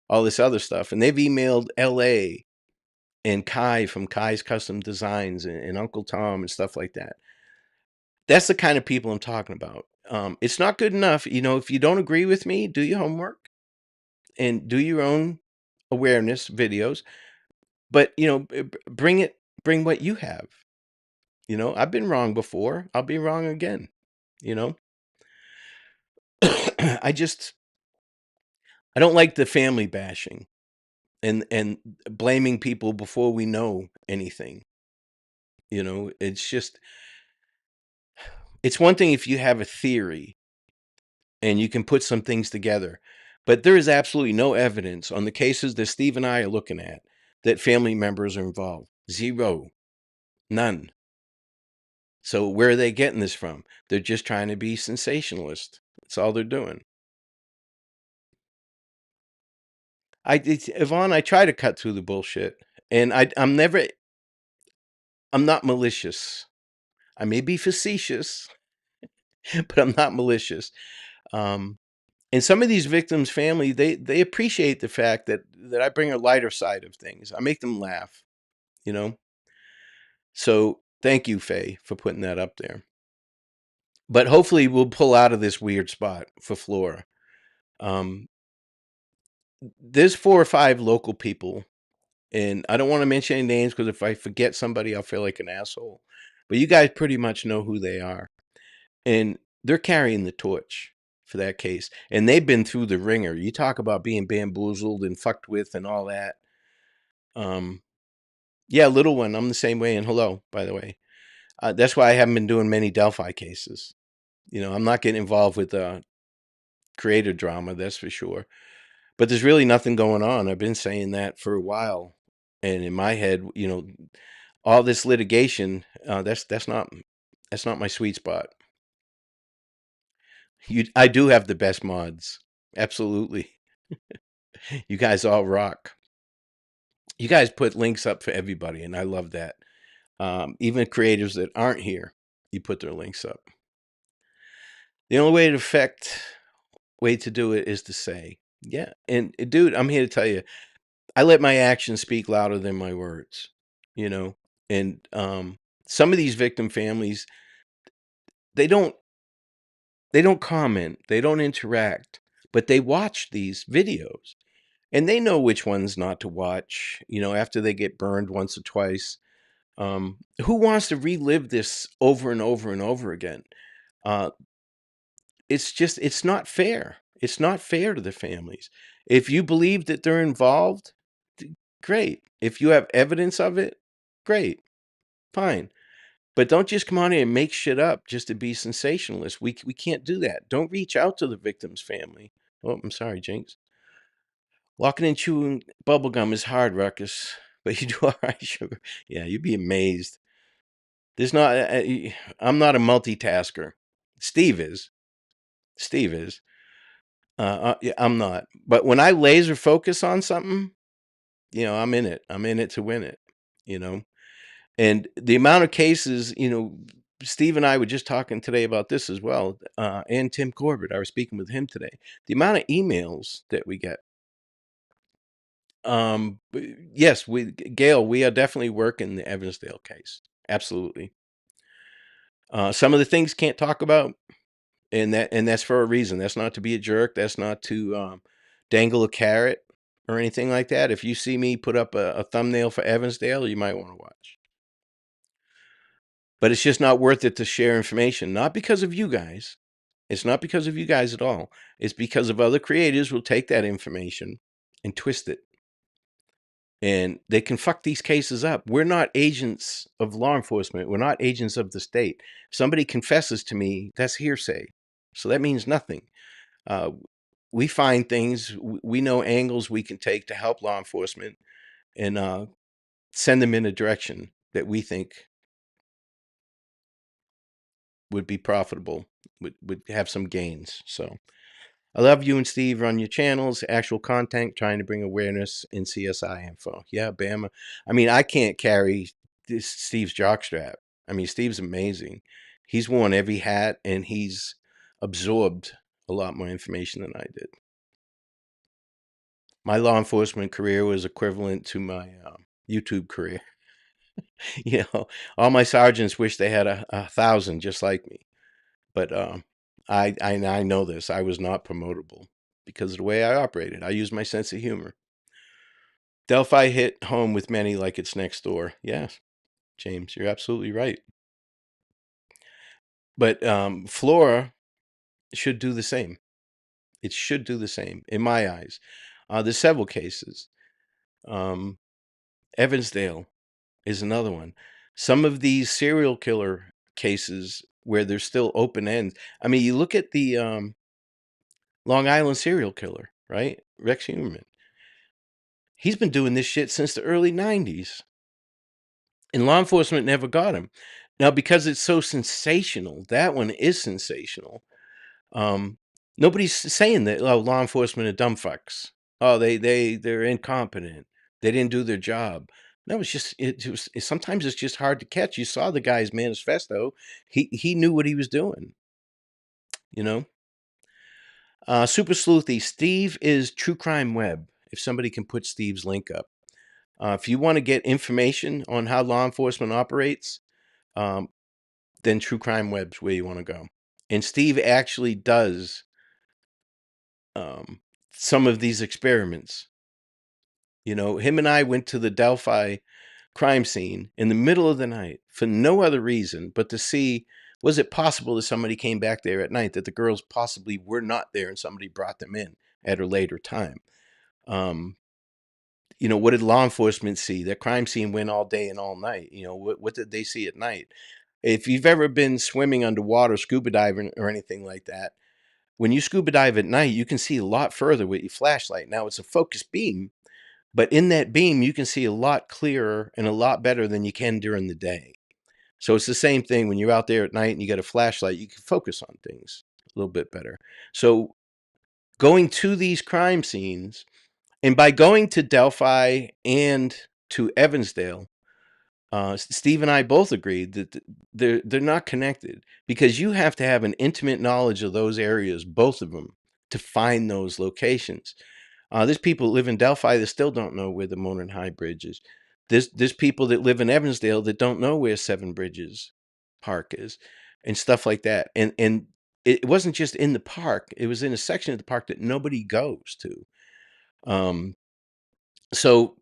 all this other stuff." And they've emailed LA and Kai from Kai's Custom Designs and Uncle Tom and stuff like that. That's the kind of people I'm talking about. It's not good enough. If you don't agree with me, do your homework and do your own awareness videos. But, bring what you have. I've been wrong before. I'll be wrong again. You know, I just, I don't like the family bashing and blaming people before we know anything. It's just, it's one thing if you have a theory and you can put some things together, but there is absolutely no evidence on the cases that Steve and I are looking at that family members are involved. Zero. None. So where are they getting this from? They're just trying to be sensationalist. That's all they're doing. Yvonne, I try to cut through the bullshit, and I'm not malicious. I may be facetious, but I'm not malicious. Um, and some of these victims' family, they appreciate the fact that I bring a lighter side of things. I make them laugh, you know. So thank you, Faye, for putting that up there. But hopefully we'll pull out of this weird spot for Flora. There's 4 or 5 local people, and I don't want to mention any names because if I forget somebody, I'll feel like an asshole. But you guys pretty much know who they are, and they're carrying the torch for that case. And they've been through the ringer. You talk about being bamboozled and fucked with and all that. Yeah, little one, I'm the same way. And hello, by the way. That's why I haven't been doing many Delphi cases. I'm not getting involved with creator drama, that's for sure. But there's really nothing going on. I've been saying that for a while, and in my head, all this litigation, that's not my sweet spot. I do have the best mods, absolutely. You guys all rock. You guys put links up for everybody, and I love that. Even creators that aren't here, you put their links up. The only way to do it is to say, yeah. And dude, I'm here to tell you, I let my actions speak louder than my words, you know. And some of these victim families, they don't comment, they don't interact, but they watch these videos and they know which ones not to watch, after they get burned once or twice. Who wants to relive this over and over and over again? Uh, it's not fair. It's not fair to the families. If you believe that they're involved, great. If you have evidence of it, great. Fine. But don't just come on here and make shit up just to be sensationalist. We can't do that. Don't reach out to the victim's family. Oh, I'm sorry, Jinx. Walking and chewing bubblegum is hard, Ruckus. But you do all right, Sugar. Yeah, you'd be amazed. There's not. I'm not a multitasker. Steve is. Steve is. Yeah, I'm not. But when I laser focus on something, I'm in it. I'm in it to win it. You know. And the amount of cases, Steve and I were just talking today about this as well. And Tim Corbett, I was speaking with him today. The amount of emails that we get. Yes, Gail, we are definitely working the Evansdale case. Absolutely. Some of the things can't talk about, and that's for a reason. That's not to be a jerk. That's not to dangle a carrot or anything like that. If you see me put up a thumbnail for Evansdale, you might want to watch. But it's just not worth it to share information. Not because of you guys. It's not because of you guys at all. It's because of other creators who will take that information and twist it. And they can fuck these cases up. We're not agents of law enforcement. We're not agents of the state. If somebody confesses to me, that's hearsay. So that means nothing. We find things, we know angles we can take to help law enforcement and send them in a direction that we think would be profitable, would have some gains. So I love you and Steve on your channels, actual content, trying to bring awareness in CSI info. Yeah, Bama. I mean, I can't carry this Steve's jockstrap. I mean, Steve's amazing. He's worn every hat, and he's absorbed a lot more information than I did. My law enforcement career was equivalent to my YouTube career. You know, all my sergeants wish they had 1,000 just like me. But I know this. I was not promotable because of the way I operated. I used my sense of humor. Delphi hit home with many like it's next door. Yes, James, you're absolutely right. But Flora should do the same. It should do the same, in my eyes. There's several cases. Um, Evansdale is another one. Some of these serial killer cases where there's still open ends. I mean, you look at the Long Island serial killer, right? Rex Human. He's been doing this shit since the early 90s. And law enforcement never got him. Now, because it's so sensational, that one is sensational. Um, Nobody's saying that law enforcement are dumb fucks. Oh, they're incompetent. They didn't do their job. No, it's just sometimes it's just hard to catch. You saw the guy's manifesto. He knew what he was doing. You know. Super Sleuthy. Steve is True Crime Web. If somebody can put Steve's link up. If you want to get information on how law enforcement operates, then True Crime Web's where you want to go. And Steve actually does some of these experiments. You know, him and I went to the Delphi crime scene in the middle of the night for no other reason but to see, was it possible that somebody came back there at night, that the girls possibly were not there and somebody brought them in at a later time. You know, what did law enforcement see? That crime scene went all day and all night. You know, what did they see at night? If you've ever been swimming underwater, scuba diving or anything like that, when you scuba dive at night, you can see a lot further with your flashlight. Now it's a focused beam, but in that beam, you can see a lot clearer and a lot better than you can during the day. So it's the same thing when you're out there at night and you got a flashlight, you can focus on things a little bit better. So going to these crime scenes, and by going to Delphi and to Evansdale, Steve and I both agreed that they're not connected, because you have to have an intimate knowledge of those areas, both of them, to find those locations. There's people that live in Delphi that still don't know where the Monon High Bridge is. There's people that live in Evansdale that don't know where Seven Bridges Park is, and stuff like that. And it wasn't just in the park; it was in a section of the park that nobody goes to. So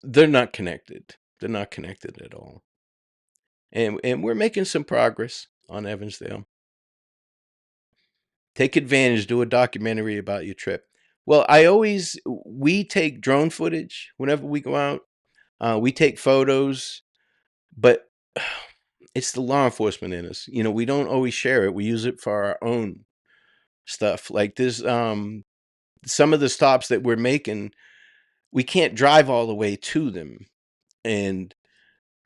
they're not connected. They're not connected at all. And we're making some progress on Evansdale. Take advantage, do a documentary about your trip. Well, we take drone footage whenever we go out. We take photos, but it's the law enforcement in us. You know, we don't always share it. We use it for our own stuff. Like this, some of the stops that we're making, we can't drive all the way to them. And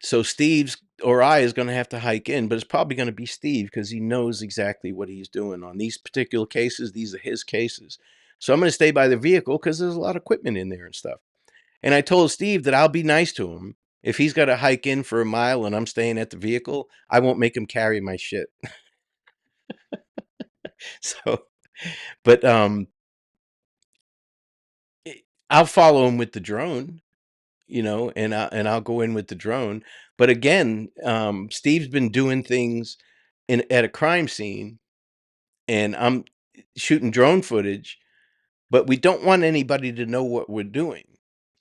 so Steve's or I is going to have to hike in, but it's probably going to be Steve because he knows exactly what he's doing on these particular cases. These are his cases. So I'm going to stay by the vehicle because there's a lot of equipment in there and stuff. And I told Steve that I'll be nice to him. If he's got to hike in for a mile and I'm staying at the vehicle, I won't make him carry my shit. So, but I'll follow him with the drone, you know, and I'll go in with the drone. But again, Steve's been doing things at a crime scene, and I'm shooting drone footage, but we don't want anybody to know what we're doing.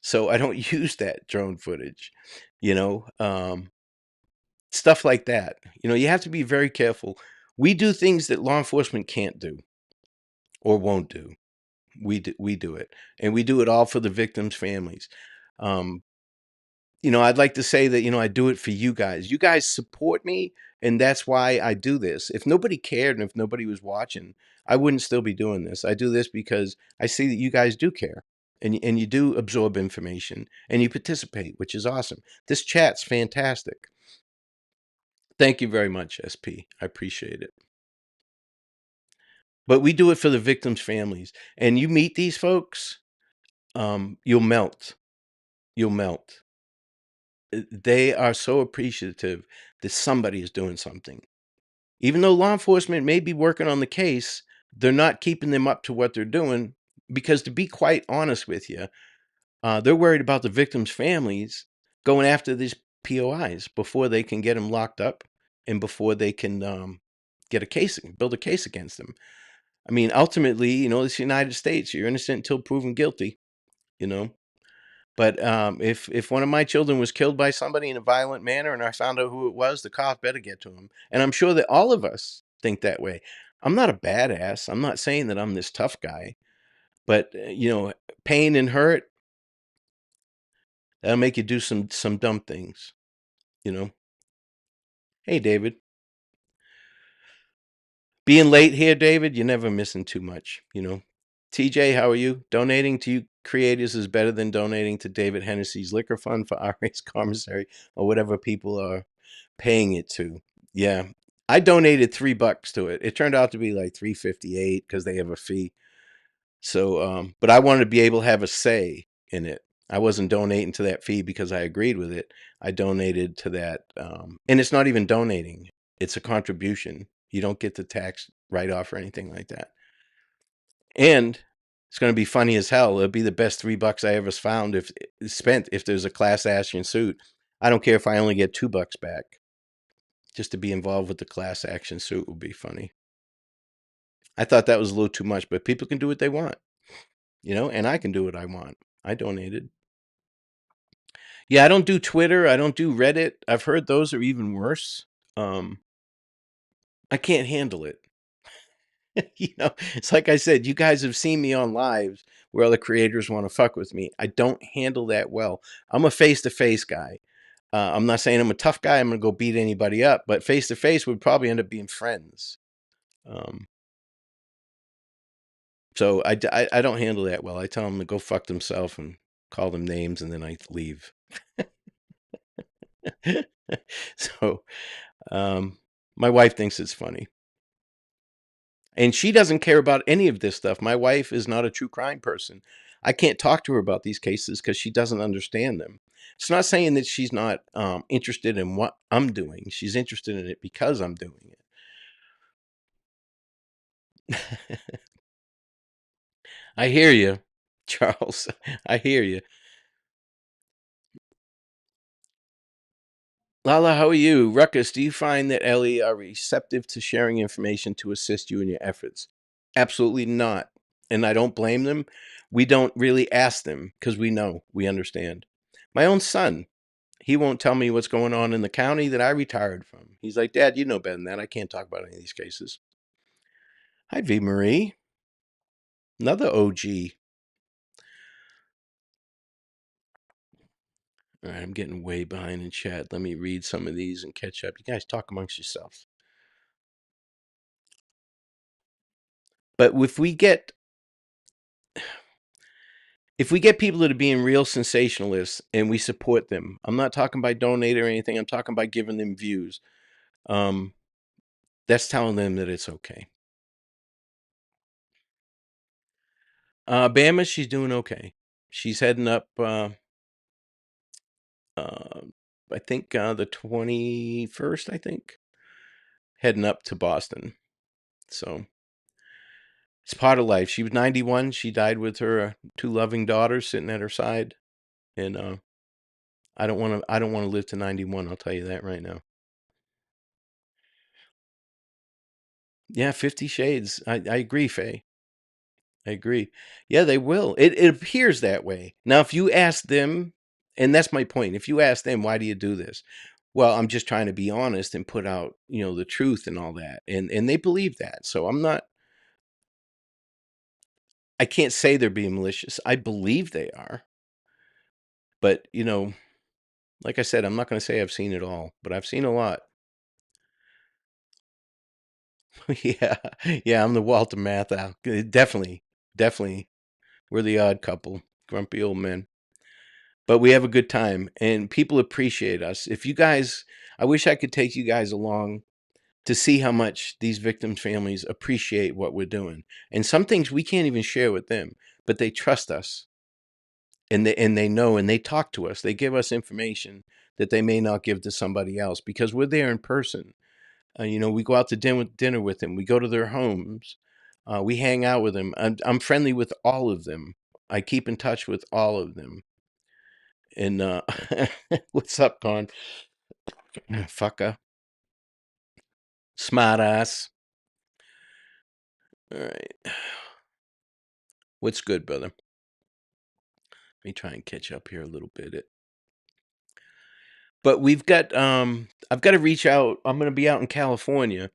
So I don't use that drone footage, you know, stuff like that. You know, you have to be very careful. We do things that law enforcement can't do or won't do. We do it, and we do it all for the victims' families. Um, you know, I'd like to say that, you know, I do it for you guys. You guys support me, and that's why I do this. If nobody cared and if nobody was watching, I wouldn't still be doing this. I do this because I see that you guys do care, and you do absorb information and you participate, which is awesome. This chat's fantastic. Thank you very much, SP. I appreciate it. But we do it for the victims' families. And you meet these folks, you'll melt. You'll melt. they are so appreciative that somebody is doing something. Even though law enforcement may be working on the case, they're not keeping them up to what they're doing because, to be quite honest with you, they're worried about the victims' families going after these POIs before they can get them locked up and before they can get a case, build a case against them. I mean, ultimately, it's the United States. You're innocent until proven guilty, you know. But if one of my children was killed by somebody in a violent manner and I found out who it was, the cop better get to him. And I'm sure that all of us think that way. I'm not a badass. I'm not saying that I'm this tough guy, but pain and hurt, that'll make you do some dumb things, you know. Hey, David. Being late here, David, you're never missing too much, TJ, how are you? Donating to you creators is better than donating to David Hennessy's liquor fund for RA's commissary or whatever people are paying it to. Yeah. I donated $3 to it. It turned out to be like $3.58 because they have a fee. So, but I wanted to be able to have a say in it. I wasn't donating to that fee because I agreed with it. I donated to that. And it's not even donating. It's a contribution. You don't get the tax write-off or anything like that. And it's going to be funny as hell. It'll be the best $3 I ever found if there's a class action suit. I don't care if I only get $2 back. Just to be involved with the class action suit would be funny. I thought that was a little too much, but people can do what they want, and I can do what I want. I donated. Yeah, I don't do Twitter. I don't do Reddit. I've heard those are even worse. I can't handle it. It's like I said, you guys have seen me on lives where other creators want to fuck with me. I don't handle that well. I'm a face-to-face guy. I'm not saying I'm a tough guy. I'm going to go beat anybody up, but face-to-face would probably end up being friends. So I don't handle that well. I tell them to go fuck themselves and call them names, and then I leave. So my wife thinks it's funny. And she doesn't care about any of this stuff. My wife is not a true crime person. I can't talk to her about these cases because she doesn't understand them. It's not saying that she's not interested in what I'm doing. She's interested in it because I'm doing it. I hear you, Charles. I hear you. Lala, how are you? Ruckus, do you find that Ellie are receptive to sharing information to assist you in your efforts? Absolutely not. And I don't blame them. We don't really ask them because we understand. My own son, he won't tell me what's going on in the county that I retired from. He's like, Dad, you know better than that. I can't talk about any of these cases. Hi, V. Marie. Another OG. All right, I'm getting way behind in chat. Let me read some of these and catch up. You guys talk amongst yourselves. But if we get people that are being real sensationalists and we support them, I'm not talking by donating or anything. I'm talking by giving them views. That's telling them that it's okay. Bama, she's doing okay. She's heading up. I think the 21st. I think heading up to Boston. So it's part of life. She was 91. She died with her two loving daughters sitting at her side, and I don't want to live to 91. I'll tell you that right now. Yeah, 50 Shades. I agree, Faye. I agree. Yeah, they will. It appears that way. Now, if you ask them, and that's my point, if you ask them, why do you do this? Well, I'm just trying to be honest and put out, the truth and all that. And they believe that. So I can't say they're being malicious. I believe they are. But, like I said, I'm not going to say I've seen it all, but I've seen a lot. Yeah. Yeah, I'm the Walter Matthau. Definitely. Definitely. We're the odd couple. Grumpy old men. But we have a good time and people appreciate us. I wish I could take you guys along to see how much these victims' families appreciate what we're doing. And some things we can't even share with them, but they trust us and they know, and they talk to us. They give us information that they may not give to somebody else because we're there in person. We go out to dinner with them. We go to their homes. We hang out with them. I'm friendly with all of them. I keep in touch with all of them. And what's up, Con? Fucker. Smart ass. All right. What's good, brother? Let me try and catch up here a little bit. But we've got I've got to reach out. I'm going to be out in California,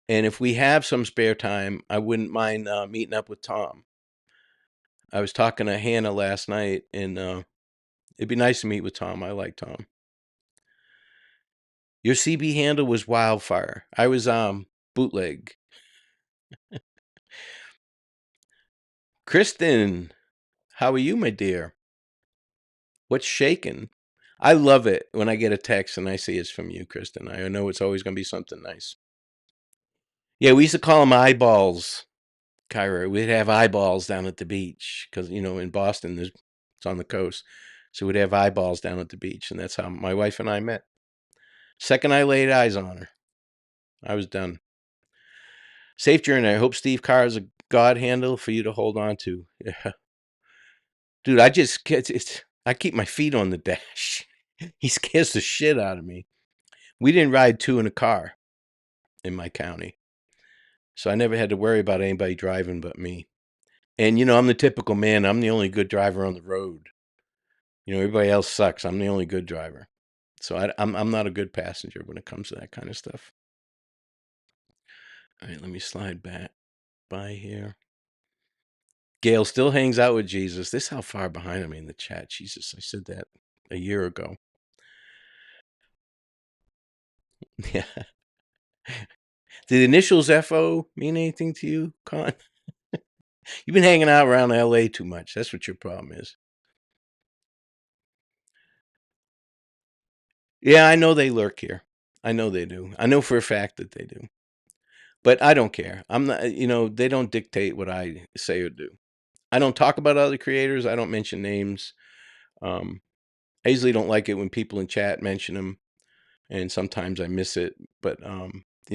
and if we have some spare time, I wouldn't mind meeting up with Tom. I was talking to Hannah last night, and it'd be nice to meet with Tom. I like Tom. Your CB handle was wildfire. I was bootleg. Kristen, how are you, my dear? What's shaking? I love it when I get a text and I see it's from you, Kristen. I know it's always going to be something nice. Yeah, we used to call them eyeballs, Kyra. We'd have eyeballs down at the beach because, in Boston, it's on the coast. So we'd have eyeballs down at the beach, and that's how my wife and I met. Second I laid eyes on her, I was done. Safe journey. I hope Steve Carr is a God handle for you to hold on to. Yeah. Dude, I keep my feet on the dash. He scares the shit out of me. We didn't ride two in a car in my county. So I never had to worry about anybody driving but me. And, I'm the typical man. I'm the only good driver on the road. Everybody else sucks. I'm the only good driver. So I'm not a good passenger when it comes to that kind of stuff. All right, let me slide back by here. Gail still hangs out with Jesus. This is how far behind I'm in the chat. Jesus, I said that a year ago. Yeah. Did the initials FO mean anything to you, Con? You've been hanging out around LA too much. That's what your problem is. Yeah, I know they lurk here. I know they do. I know for a fact that they do. But I don't care. I'm not, they don't dictate what I say or do. I don't talk about other creators. I don't mention names. I usually don't like it when people in chat mention them, and sometimes I miss it. But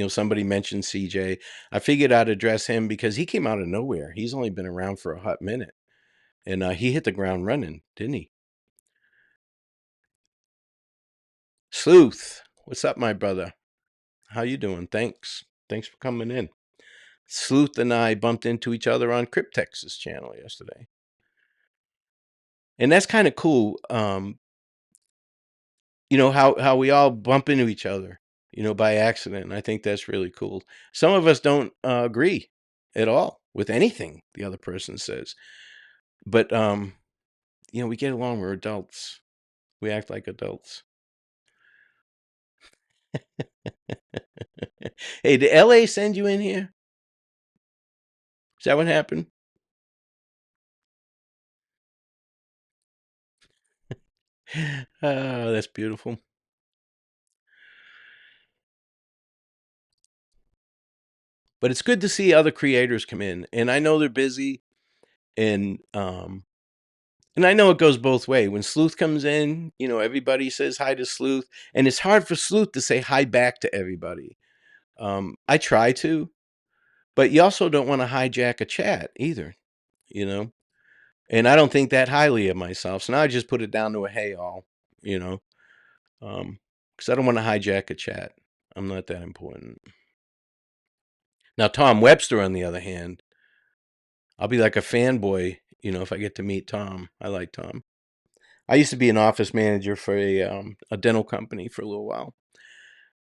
somebody mentioned CJ. I figured I'd address him because he came out of nowhere. He's only been around for a hot minute, and he hit the ground running, didn't he? Sleuth, what's up, my brother? How you doing? Thanks for coming in. Sleuth and I bumped into each other on Cryptex's channel yesterday, and that's kind of cool. How we all bump into each other, by accident. And I think that's really cool. Some of us don't agree at all with anything the other person says, but we get along. We're adults. We act like adults. Hey, did LA send you in here? Is that what happened? Oh, that's beautiful. But it's good to see other creators come in, and I know they're busy, and I know it goes both ways. When Sleuth comes in, everybody says hi to Sleuth, and it's hard for Sleuth to say hi back to everybody. I try to, but you also don't want to hijack a chat either, And I don't think that highly of myself, so now I just put it down to a hey all, because I don't want to hijack a chat. I'm not that important. Now, Tom Webster, on the other hand, I'll be like a fanboy, if I get to meet Tom. I like Tom. I used to be an office manager for a dental company for a little while.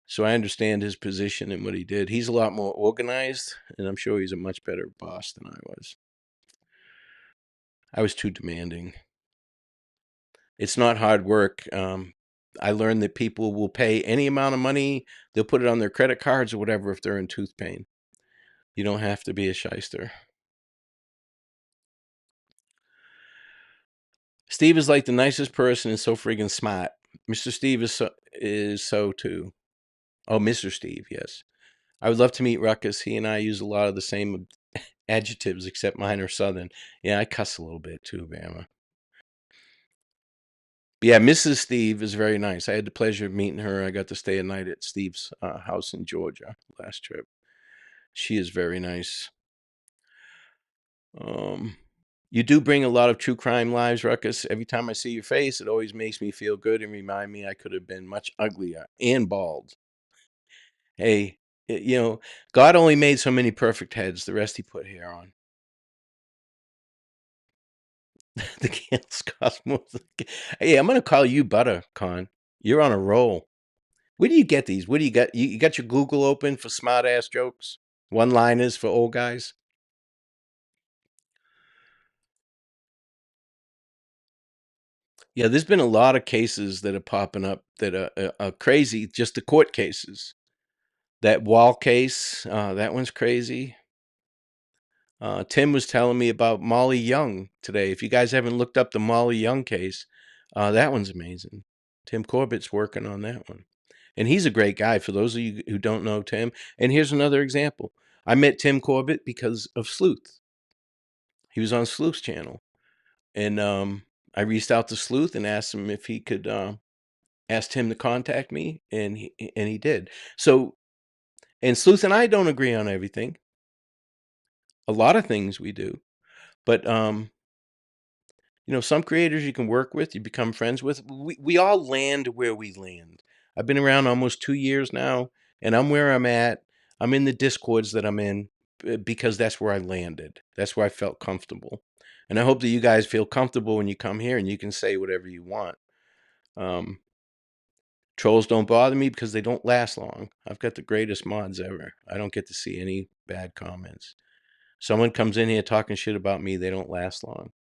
So I understand his position and what he did. He's a lot more organized, and I'm sure he's a much better boss than I was. I was too demanding. It's not hard work. I learned that people will pay any amount of money. They'll put it on their credit cards or whatever if they're in tooth pain. You don't have to be a shyster. Steve is like the nicest person and so friggin' smart. Mr. Steve is so too. Oh, Mr. Steve, yes. I would love to meet Ruckus. He and I use a lot of the same adjectives, except mine are Southern. Yeah, I cuss a little bit too, Bama. But yeah, Mrs. Steve is very nice. I had the pleasure of meeting her. I got to stay a night at Steve's house in Georgia last trip. She is very nice. Um, you do bring a lot of true crime lives, Ruckus. Every time I see your face, it always makes me feel good and remind me I could have been much uglier and bald. Hey, God only made so many perfect heads. The rest he put hair on. The candles cost more. Hey, I'm gonna call you Butter, Con. You're on a roll. Where do you get these? What do you got? You got your Google open for smart ass jokes, one liners for old guys. Yeah, there's been a lot of cases that are popping up that are crazy. Just the court cases. That Wall case, that one's crazy. Tim was telling me about Molly Young today. If you guys haven't looked up the Molly Young case, that one's amazing. Tim Corbett's working on that one. And he's a great guy for those of you who don't know Tim. And here's another example. I met Tim Corbett because of Sleuth. He was on Sleuth's channel. And I reached out to Sleuth and asked him if he could asked him to contact me, and he did. So, and Sleuth and I don't agree on everything. A lot of things we do. But some creators you can work with, you become friends with. We all land where we land. I've been around almost 2 years now, and I'm where I'm at. I'm in the discords that I'm in because that's where I landed. That's where I felt comfortable. And I hope that you guys feel comfortable when you come here and you can say whatever you want. Trolls don't bother me because they don't last long. I've got the greatest mods ever. I don't get to see any bad comments. Someone comes in here talking shit about me, they don't last long.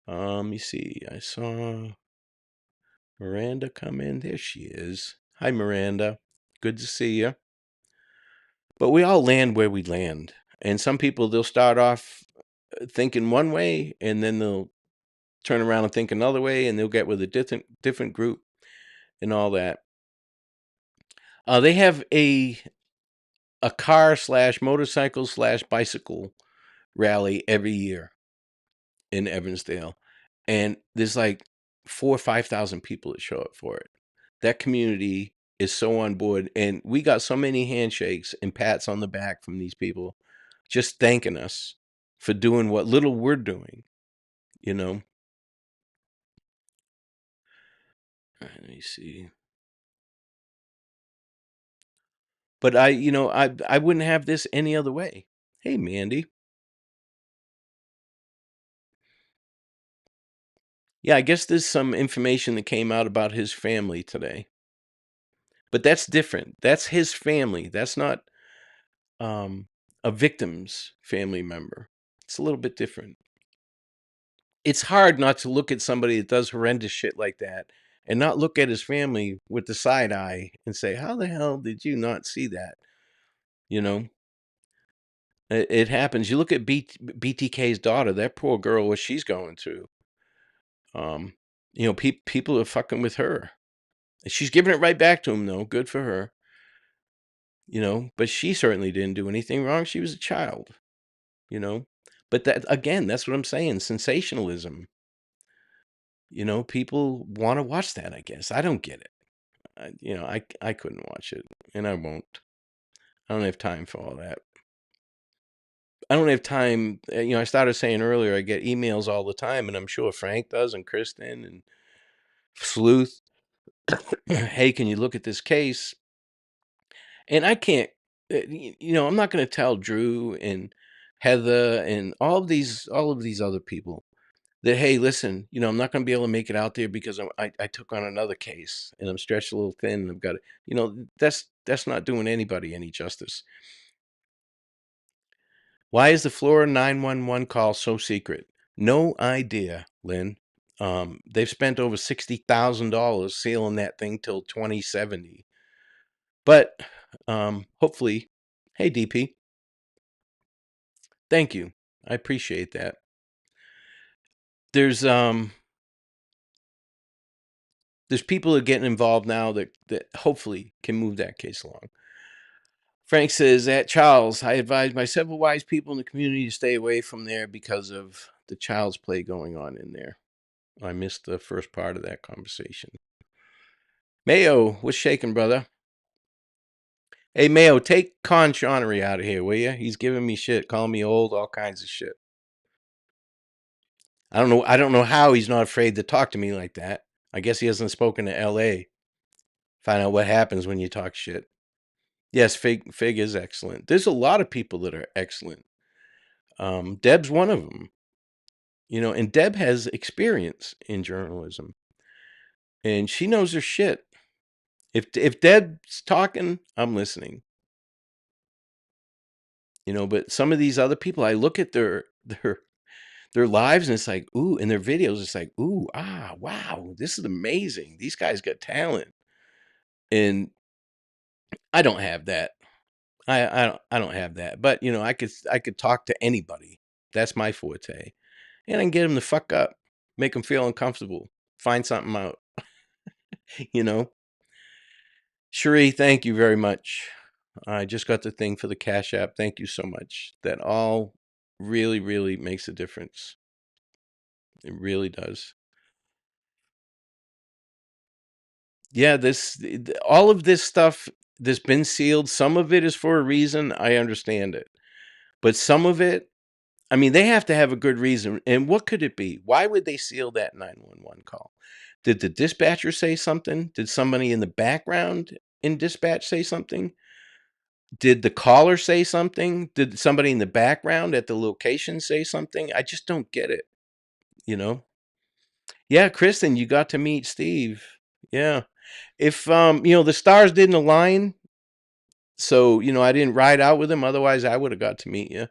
Let me see. I saw Miranda come in. There she is. Hi, Miranda. Good to see you. But we all land where we land. And some people, they'll start off thinking one way, and then they'll turn around and think another way, and they'll get with a different group and all that. They have a car / motorcycle / bicycle rally every year in Evansdale. And there's like 4,000 or 5,000 people that show up for it. That community is so on board, and we got so many handshakes and pats on the back from these people just thanking us for doing what little we're doing, you know. Let me see. But I wouldn't have this any other way. Hey, Mandy. Yeah, I guess there's some information that came out about his family today. But that's different. That's his family. That's not a victim's family member. It's a little bit different. It's hard not to look at somebody that does horrendous shit like that and not look at his family with the side eye and say, how the hell did you not see that? You know, it happens. You look at BTK's daughter, that poor girl, what she's going through. People are fucking with her. She's giving it right back to him, though. Good for her. But she certainly didn't do anything wrong. She was a child, you know. But that, again, that's what I'm saying. Sensationalism. People want to watch that, I guess. I don't get it. I couldn't watch it, and I won't. I don't have time for all that. I don't have time. I started saying earlier, I get emails all the time, and I'm sure Frank does, and Kristen, and Sleuth. Hey, can you look at this case? And I can't, I'm not going to tell Drew and Heather and all of these other people that, hey, listen, I'm not going to be able to make it out there because I took on another case and I'm stretched a little thin and I've got to, that's not doing anybody any justice. Why is the Florida 911 call so secret? No idea, Lynn. They've spent over $60,000 sealing that thing till 2070. But hopefully, hey, DP, thank you. I appreciate that. There's people that are getting involved now that hopefully can move that case along. Frank says, at Charles, I advise my several wise people in the community to stay away from there because of the child's play going on in there. I missed the first part of that conversation. Mayo, what's shaking, brother? Hey, Mayo, take Con Shonery out of here, will you? He's giving me shit, calling me old, all kinds of shit. I don't know how he's not afraid to talk to me like that. I guess he hasn't spoken to L.A. Find out what happens when you talk shit. Yes, Fig is excellent. There's a lot of people that are excellent. Deb's one of them. And Deb has experience in journalism, and she knows her shit. If Deb's talking, I'm listening. But some of these other people, I look at their lives, and it's like, ooh, and their videos, it's like, ooh, wow, this is amazing. These guys got talent, and I don't have that. I don't have that. But I could talk to anybody. That's my forte, and I can get them to fuck up, make them feel uncomfortable, find something out. you know. Cherie, thank you very much. I just got the thing for the Cash App. Thank you so much. That all really, really makes a difference. It really does. Yeah, all of this stuff that's been sealed, some of it is for a reason. I understand it. But some of it, I mean, they have to have a good reason. And what could it be? Why would they seal that 911 call? Did the dispatcher say something? Did somebody in the background in dispatch say something? Did the caller say something? Did somebody in the background at the location say something? I just don't get it, you know? Yeah, Kristen, you got to meet Steve. Yeah. If the stars didn't align, so I didn't ride out with him. Otherwise, I would have got to meet you.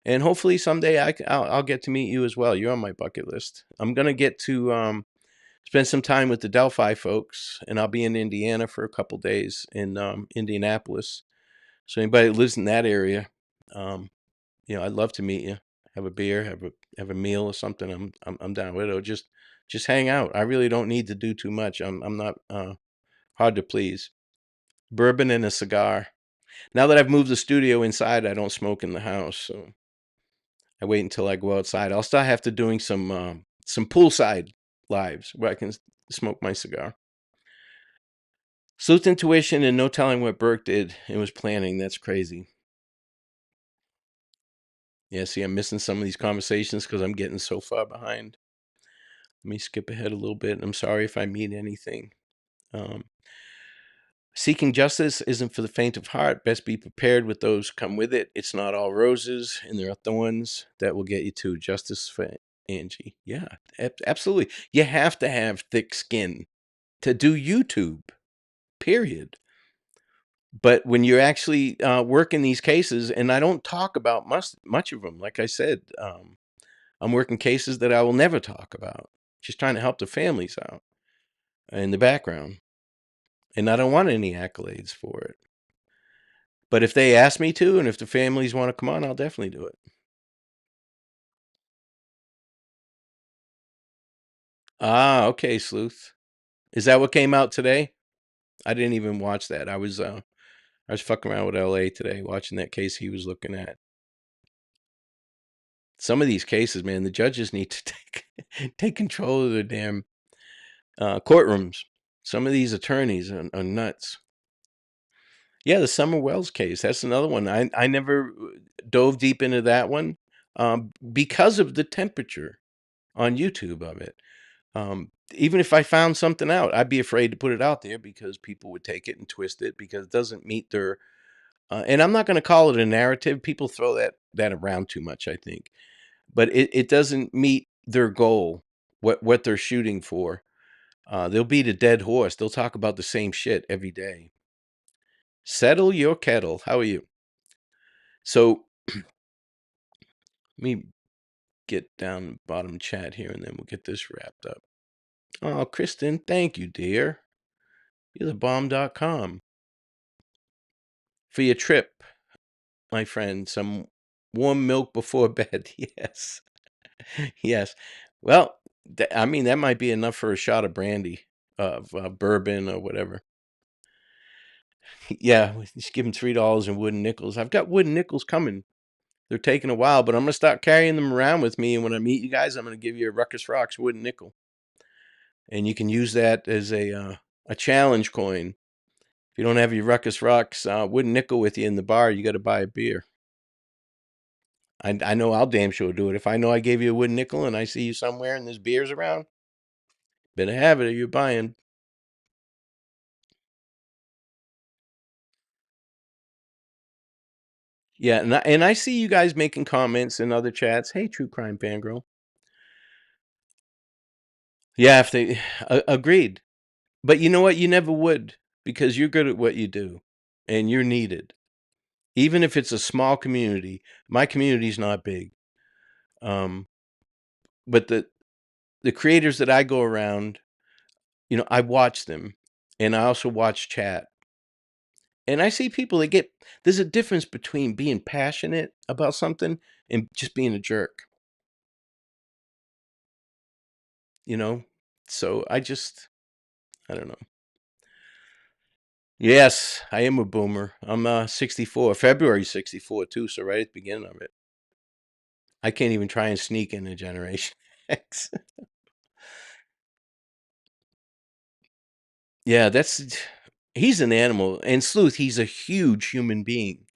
And hopefully someday I'll get to meet you as well. You're on my bucket list. I'm gonna get to spend some time with the Delphi folks, and I'll be in Indiana for a couple days in Indianapolis. So anybody that lives in that area, um, I'd love to meet you. Have a beer, have a meal or something. I'm down with it. Or just hang out. I really don't need to do too much. I'm not hard to please. Bourbon and a cigar. Now that I've moved the studio inside, I don't smoke in the house, so I wait until I go outside. I'll start have to doing some poolside lives where I can smoke my cigar. Sleuth intuition and no telling what Burke did and was planning. That's crazy. Yeah, see, I'm missing some of these conversations because I'm getting so far behind. Let me skip ahead a little bit. I'm sorry if I mean anything. Seeking justice isn't for the faint of heart. Best be prepared with those who come with it. It's not all roses, and there are thorns that will get you to justice for Angie. Yeah, absolutely. You have to have thick skin to do YouTube, period. But when you're actually working these cases, and I don't talk about much of them, like I said, I'm working cases that I will never talk about, just trying to help the families out in the background. And I don't want any accolades for it. But if they ask me to, and if the families want to come on, I'll definitely do it. Ah, okay, Sleuth. Is that what came out today? I didn't even watch that. I was fucking around with LA today, watching that case he was looking at. Some of these cases, man, the judges need to take control of their damn courtrooms. Some of these attorneys are nuts. Yeah, the Summer Wells case. That's another one. I never dove deep into that one because of the temperature on YouTube of it. Even if I found something out, I'd be afraid to put it out there because people would take it and twist it because it doesn't meet their. And I'm not going to call it a narrative. People throw that around too much, I think, but it doesn't meet their goal. What they're shooting for. They'll beat a dead horse. They'll talk about the same shit every day. Settle your kettle. How are you? So let me get down the bottom chat here and then we'll get this wrapped up. Oh, Kristen, thank you, dear. You're the bomb.com. For your trip, my friend, some warm milk before bed. Yes. Yes. Well, I mean, that might be enough for a shot of brandy, of bourbon or whatever. Yeah, just give them $3 in wooden nickels. I've got wooden nickels coming. They're taking a while, but I'm going to start carrying them around with me. And when I meet you guys, I'm going to give you a Ruckus Rocks wooden nickel. and you can use that as a challenge coin. If you don't have your Ruckus Rocks wooden nickel with you in the bar, you got to buy a beer. I know I'll damn sure do it. If I know I gave you a wooden nickel and I see you somewhere and there's beers around, better have it or you're buying. Yeah, and I see you guys making comments in other chats. Hey, True Crime Fangirl. Yeah, if they agreed. But you know what? You never would, because you're good at what you do and you're needed. Even if it's a small community, my community's not big. But the creators that I go around, I watch them, and I also watch chat. And I see people that there's a difference between being passionate about something and just being a jerk, you know? So I don't know. Yes, I am a boomer. I'm 64, February 64 too, so right at the beginning of it. I can't even try and sneak in a Generation X. Yeah, he's an animal. And Sleuth, he's a huge human being.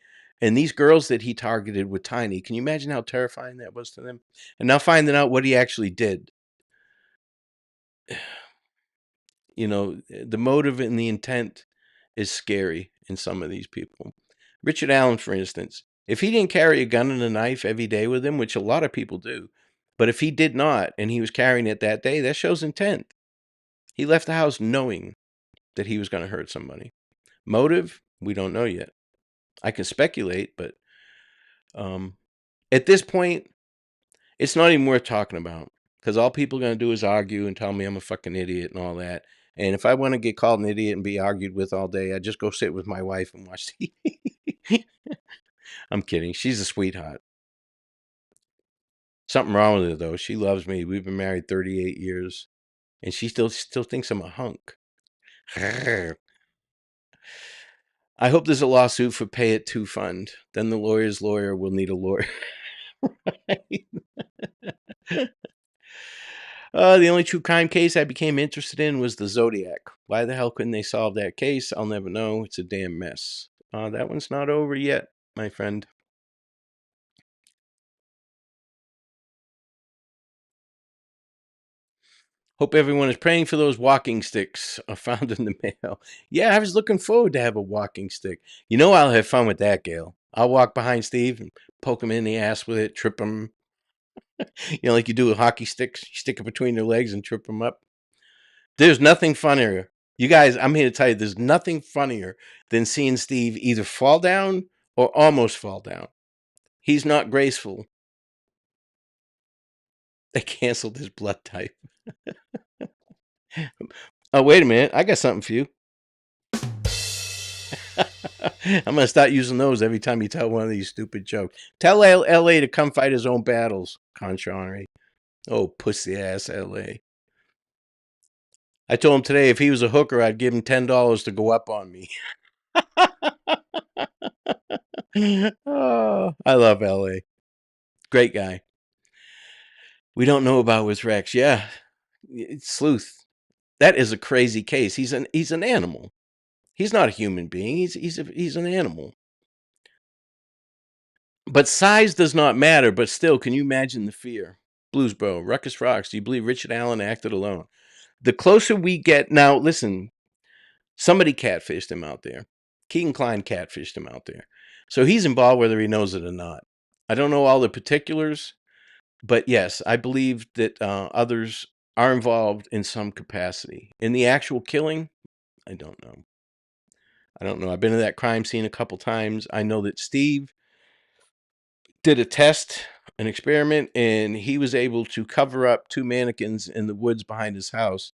And these girls that he targeted were tiny. Can you imagine how terrifying that was to them? And now finding out what he actually did. The motive and the intent is scary in some of these people. Richard Allen, for instance, if he didn't carry a gun and a knife every day with him, which a lot of people do, but if he did not and he was carrying it that day, that shows intent. He left the house knowing that he was going to hurt somebody. Motive, we don't know yet. I can speculate, but at this point, it's not even worth talking about, because all people are going to do is argue and tell me I'm a fucking idiot and all that. And if I want to get called an idiot and be argued with all day, I just go sit with my wife and watch TV. I'm kidding. She's a sweetheart. Something wrong with her, though. She loves me. We've been married 38 years, and she still thinks I'm a hunk. I hope there's a lawsuit for Pay It To Fund. Then the lawyer's lawyer will need a lawyer. Right? The only true crime case I became interested in was the Zodiac. Why the hell couldn't they solve that case? I'll never know. It's a damn mess. That one's not over yet, my friend. Hope everyone is praying for those walking sticks found in the mail. Yeah, I was looking forward to have a walking stick. I'll have fun with that, Gail. I'll walk behind Steve and poke him in the ass with it, trip him. Like you do with hockey sticks. You stick it between their legs and trip them up. There's nothing funnier. You guys, I'm here to tell you, there's nothing funnier than seeing Steve either fall down or almost fall down. He's not graceful. They canceled his blood type. Oh, wait a minute. I got something for you. I'm going to start using those every time you tell one of these stupid jokes. Tell LA to come fight his own battles, Conchanery. Oh, pussy ass LA. I told him today if he was a hooker, I'd give him $10 to go up on me. Oh, I love LA. Great guy. We don't know about with Rex. Yeah, Sleuth. That is a crazy case. He's an animal. He's not a human being. He's an animal. But size does not matter. But still, can you imagine the fear? Bluesboro, Ruckus Rocks. Do you believe Richard Allen acted alone? The closer we get now, listen. Somebody catfished him out there. Keaton Klein catfished him out there. So he's involved whether he knows it or not. I don't know all the particulars, but yes, I believe that others are involved in some capacity. In the actual killing, I don't know. I've been to that crime scene a couple times. I know that Steve did a test, an experiment, and he was able to cover up two mannequins in the woods behind his house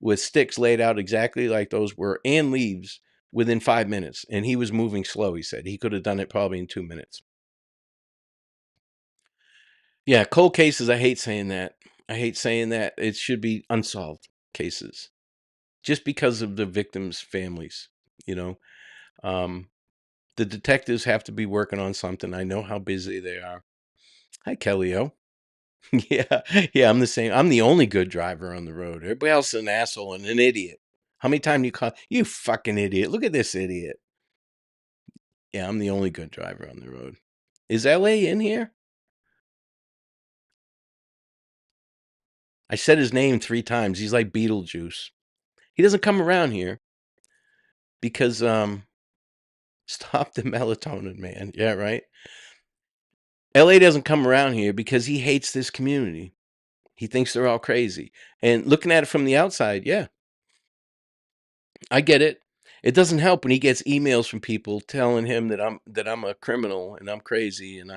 with sticks laid out exactly like those were and leaves within 5 minutes. And he was moving slow, he said. He could have done it probably in 2 minutes. Yeah, cold cases, I hate saying that. I hate saying that. It should be unsolved cases just because of the victims' families, you know. The detectives have to be working on something. I know how busy they are. Hi, Kellyo. Yeah, yeah, I'm the same. I'm the only good driver on the road. Everybody else is an asshole and an idiot. How many times you call you fucking idiot? Look at this idiot. Yeah, I'm the only good driver on the road. Is LA in here? I said his name 3 times. He's like Beetlejuice. He doesn't come around here because stop the melatonin, man. Yeah, right. LA doesn't come around here because he hates this community. He thinks they're all crazy. And looking at it from the outside, yeah, I get it. It doesn't help when he gets emails from people telling him that I'm a criminal and I'm crazy and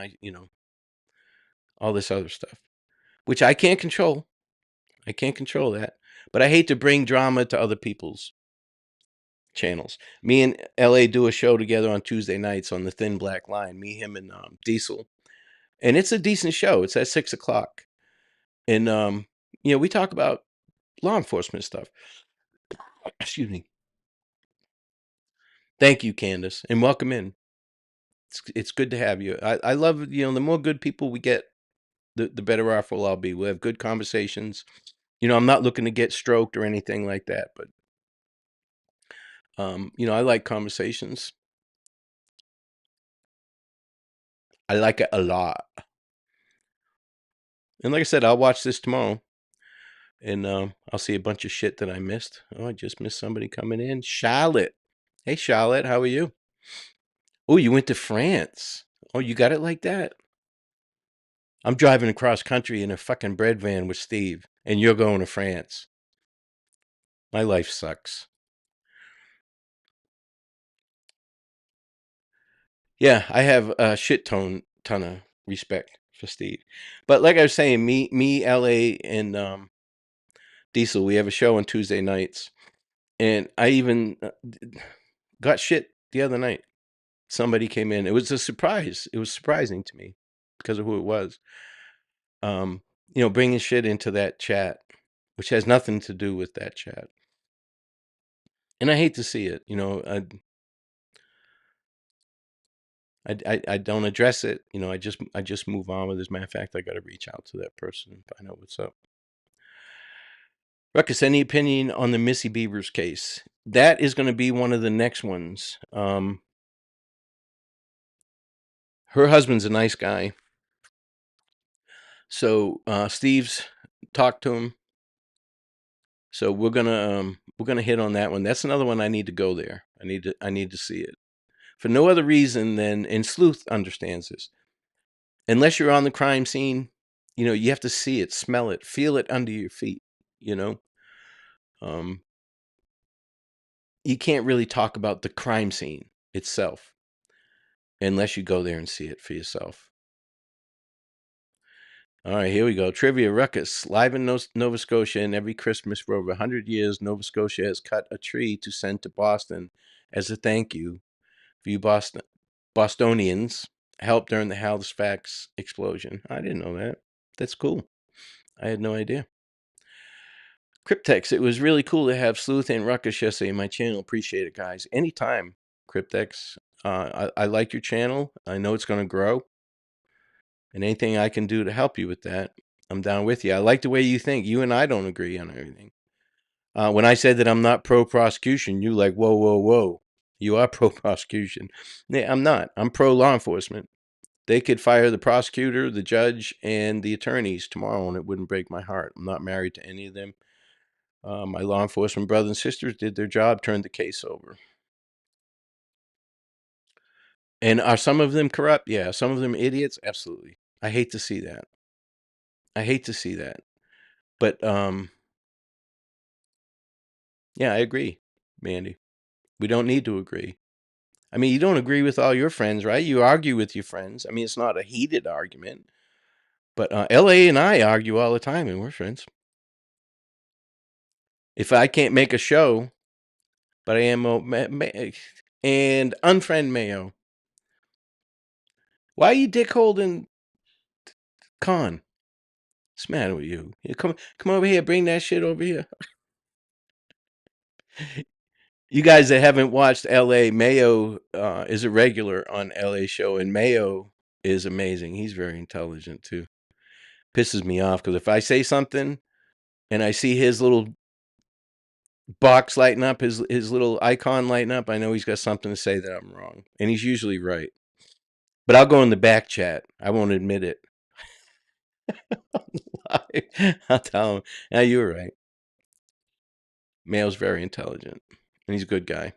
all this other stuff, which I can't control. I can't control that. But I hate to bring drama to other people's channels. Me and LA do a show together on Tuesday nights on the Thin Black Line. Me, him, and Diesel, and it's a decent show. It's at 6 o'clock, and we talk about law enforcement stuff. Excuse me. Thank you, Candace, and welcome in. It's good to have you. I love the more good people we get, the better off we'll all be. We'll have good conversations. I'm not looking to get stroked or anything like that, but I like conversations. I like it a lot. And like I said, I'll watch this tomorrow, and I'll see a bunch of shit that I missed. Oh, I just missed somebody coming in. Charlotte. Hey, Charlotte, how are you? Oh, you went to France. Oh, you got it like that? I'm driving across country in a fucking bread van with Steve, and you're going to France. My life sucks. Yeah, I have a ton of respect for Steve. But like I was saying, me, LA, and Diesel, we have a show on Tuesday nights, and I even got shit the other night. Somebody came in. It was a surprise. It was surprising to me because of who it was. Bringing shit into that chat, which has nothing to do with that chat, and I hate to see it. I don't address it. I just move on with it. As a matter of fact, I got to reach out to that person and find out what's up. Ruckus, any opinion on the Missy Beavers case? That is going to be one of the next ones. Her husband's a nice guy, so Steve's talked to him. So we're gonna hit on that one. That's another one I need to go there. I need to see it for no other reason than, and Sleuth understands this. Unless you're on the crime scene, you have to see it, smell it, feel it under your feet. You know, um, you can't really talk about the crime scene itself unless you go there and see it for yourself. All right, here we go. Trivia Ruckus. Live in Nova Scotia, and every Christmas for over 100 years, Nova Scotia has cut a tree to send to Boston as a thank you for you Bostonians helped during the Halifax explosion. I didn't know that. That's cool. I had no idea. Cryptex, it was really cool to have Sleuth and Ruckus yesterday in my channel. Appreciate it, guys. Anytime, Cryptex. I like your channel. I know it's going to grow. And anything I can do to help you with that, I'm down with you. I like the way you think. You and I don't agree on everything. When I said that I'm not pro-prosecution, you like, whoa, whoa, whoa. You are pro-prosecution. Yeah, I'm not. I'm pro-law enforcement. They could fire the prosecutor, the judge, and the attorneys tomorrow, and it wouldn't break my heart. I'm not married to any of them. My law enforcement brothers and sisters did their job, turned the case over. And are some of them corrupt? Yeah. Some of them idiots? Absolutely. I hate to see that. I hate to see that. But yeah, I agree, Mandy. We don't need to agree. I mean, you don't agree with all your friends, right? You argue with your friends. I mean, it's not a heated argument. But LA and I argue all the time, and we're friends. If I can't make a show, but I am and unfriend Mayo. Why are you dick holding Con? What's the matter with you? Come over here, bring that shit over here. You guys that haven't watched LA, Mayo is a regular on LA show, and Mayo is amazing. He's very intelligent too. pisses me off because if I say something and I see his little box lighting up, his little icon lighting up, I know he's got something to say that I'm wrong, and he's usually right. But I'll go in the back chat. I won't admit it. I'll tell him, "Yeah, you were right." Mail's very intelligent, and he's a good guy.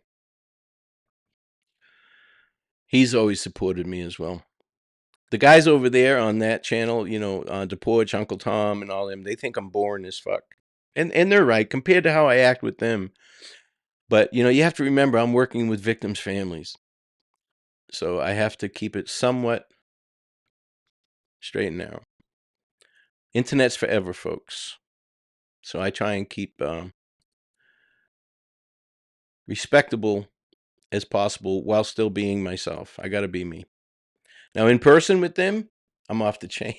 He's always supported me as well. The guys over there on that channel, DePorch, Uncle Tom, and all them, they think I'm boring as fuck. And they're right compared to how I act with them. But, you have to remember I'm working with victims' families. So I have to keep it somewhat straight and narrow. Internet's forever, folks. So I try and keep respectable as possible while still being myself. I got to be me. Now, in person with them, I'm off the chain.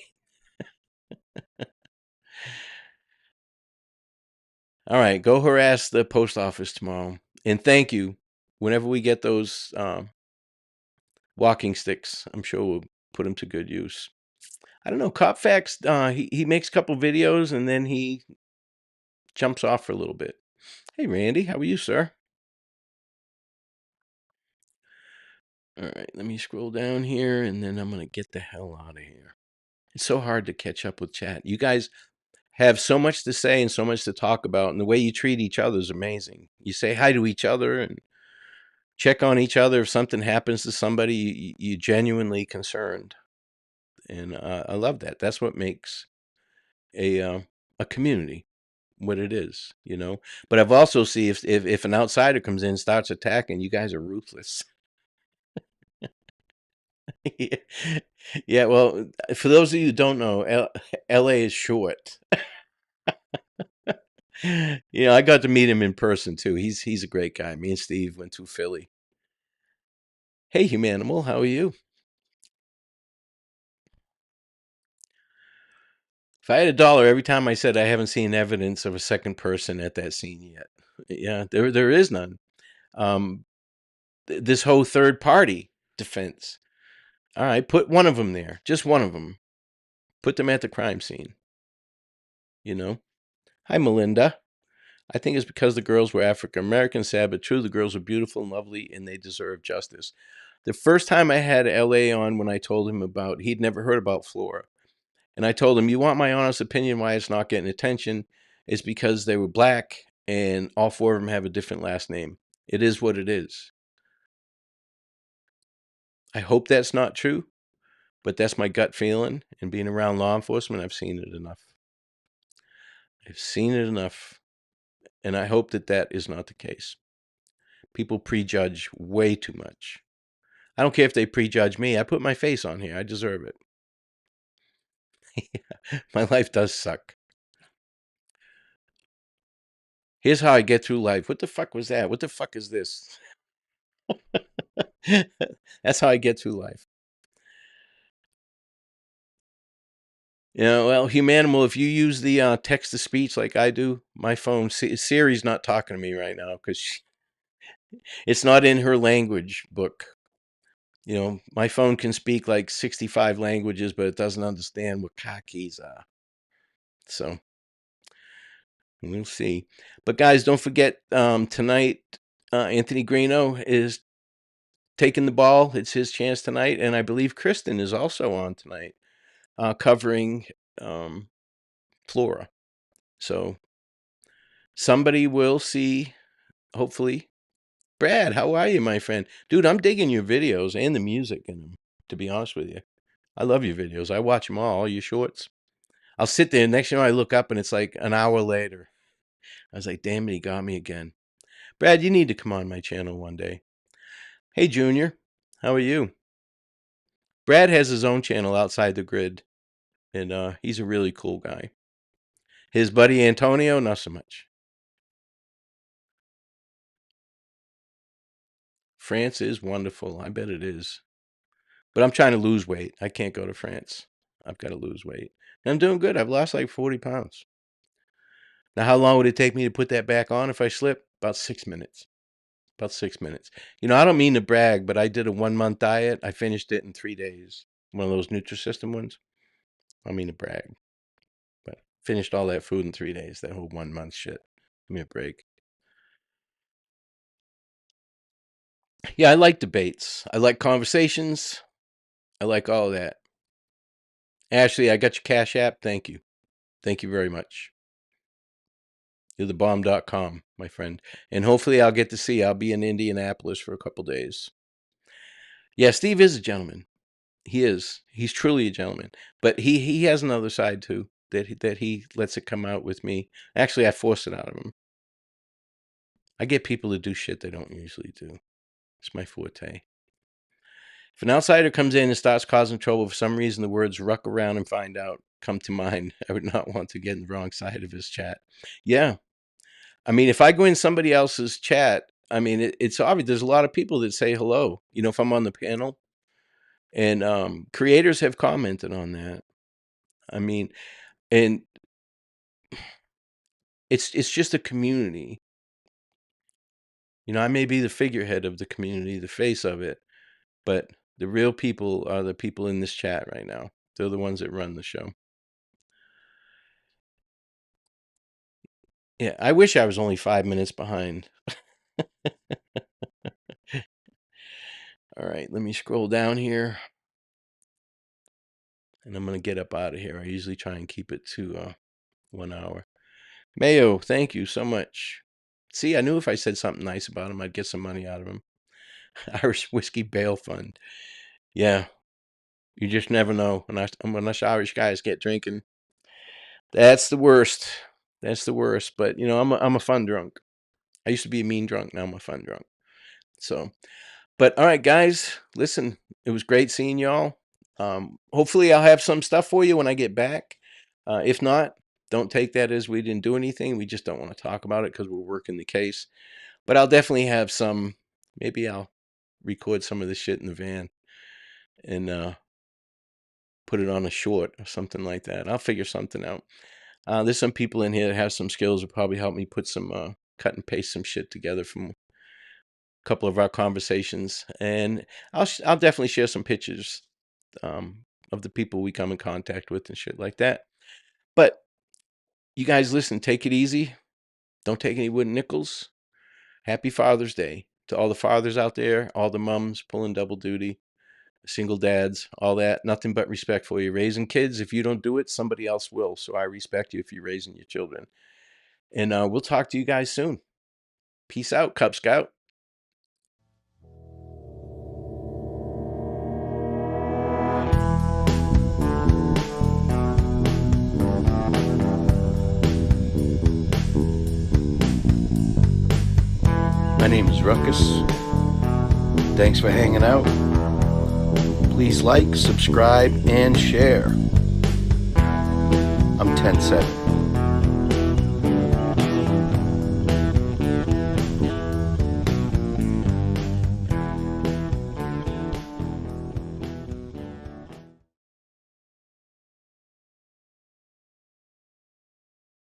All right, go harass the post office tomorrow. And thank you. Whenever we get those walking sticks, I'm sure we'll put them to good use. I don't know. Copfax, he makes a couple videos and then he jumps off for a little bit. Hey, Randy, how are you, sir? All right, let me scroll down here and then I'm going to get the hell out of here. It's so hard to catch up with chat. You guys have so much to say and so much to talk about, and the way you treat each other is amazing. You say hi to each other and check on each other. If something happens to somebody, you genuinely concerned, and I love that. That's what makes a community what it is, But I've also see if an outsider comes in and starts attacking, you guys are ruthless. Yeah. Yeah, well, for those of you who don't know, LA is short. I got to meet him in person too. He's a great guy. Me and Steve went to Philly. Hey, Humanimal, how are you? If I had $1 every time I said I haven't seen evidence of a second person at that scene yet, yeah, there is none. This whole third party defense. All right, put one of them there, just one of them. Put them at the crime scene. Hi, Melinda. I think it's because the girls were African American, sad but true. The girls are beautiful and lovely, and they deserve justice. The first time I had LA on, when I told him he'd never heard about Flora. And I told him, you want my honest opinion why it's not getting attention? It's because they were black and all four of them have a different last name. It is what it is. I hope that's not true, but that's my gut feeling. And being around law enforcement, I've seen it enough. I've seen it enough. And I hope that is not the case. People prejudge way too much. I don't care if they prejudge me. I put my face on here. I deserve it. My life does suck. Here's how I get through life. What the fuck was that? What the fuck is this? That's how I get through life. Well, Humanimal, if you use the text to speech like I do, my phone, Siri's not talking to me right now because it's not in her language book. My phone can speak like 65 languages, but it doesn't understand what khakis are. So we'll see. But guys, don't forget tonight, Anthony Greeno is taking the ball. It's his chance tonight. And I believe Kristen is also on tonight covering Flora. So somebody will see, hopefully. Brad, how are you, my friend? Dude, I'm digging your videos and the music in them, to be honest with you. I love your videos. I watch them all your shorts. I'll sit there, next thing I look up, and it's like an hour later. I was like, damn it, he got me again. Brad, you need to come on my channel one day. Hey, Junior, how are you? Brad has his own channel outside the grid, and he's a really cool guy. His buddy Antonio, not so much. France is wonderful. I bet it is. But I'm trying to lose weight. I can't go to France. I've got to lose weight. And I'm doing good. I've lost like 40 pounds. Now, how long would it take me to put that back on if I slip? About 6 minutes. About 6 minutes. I don't mean to brag, but I did a 1-month diet. I finished it in 3 days. One of those Nutrisystem ones. I mean to brag. Finished all that food in 3 days, that whole 1 month shit. Give me a break. Yeah, I like debates. I like conversations. I like all of that. Ashley, I got your Cash App. Thank you. Thank you very much. You're the bomb.com, my friend. And hopefully I'll get to see you. I'll be in Indianapolis for a couple days. Yeah, Steve is a gentleman. He is. He's truly a gentleman. But he has another side too, that he lets it come out with me. Actually, I force it out of him. I get people to do shit they don't usually do. It's my forte. If an outsider comes in and starts causing trouble for some reason, the words "ruck around and find out" come to mind. I would not want to get in the wrong side of his chat. Yeah. I mean, if I go in somebody else's chat, I mean, it's obvious. There's a lot of people that say hello. You know, if I'm on the panel, and creators have commented on that. I mean, and it's just a community. You know, I may be the figurehead of the community, the face of it, but the real people are the people in this chat right now. They're the ones that run the show. Yeah, I wish I was only 5 minutes behind. All right, let me scroll down here. And I'm going to get up out of here. I usually try and keep it to 1 hour. Mayo, thank you so much. See, I knew if I said something nice about him, I'd get some money out of him. Irish Whiskey Bail Fund. Yeah, you just never know. When us Irish guys get drinking, that's the worst. That's the worst. But, you know, I'm a fun drunk. I used to be a mean drunk. Now I'm a fun drunk. So, but all right, guys, listen, it was great seeing y'all. Hopefully I'll have some stuff for you when I get back. If not, don't take that as we didn't do anything. We just don't want to talk about it because we're working the case. But I'll definitely have some. Maybe I'll record some of this shit in the van and put it on a short or something like that. I'll figure something out. There's some people in here that have some skills that probably help me put some cut and paste some shit together from a couple of our conversations, and I'll definitely share some pictures of the people we come in contact with and shit like that. But you guys, listen, take it easy. Don't take any wooden nickels. Happy Father's Day to all the fathers out there, all the mums pulling double duty, single dads, all that. Nothing but respect for you. Raising kids, if you don't do it, somebody else will. So I respect you if you're raising your children. And we'll talk to you guys soon. Peace out, Cub Scout. My name is Ruckus. Thanks for hanging out. Please like, subscribe, and share. I'm 10-7.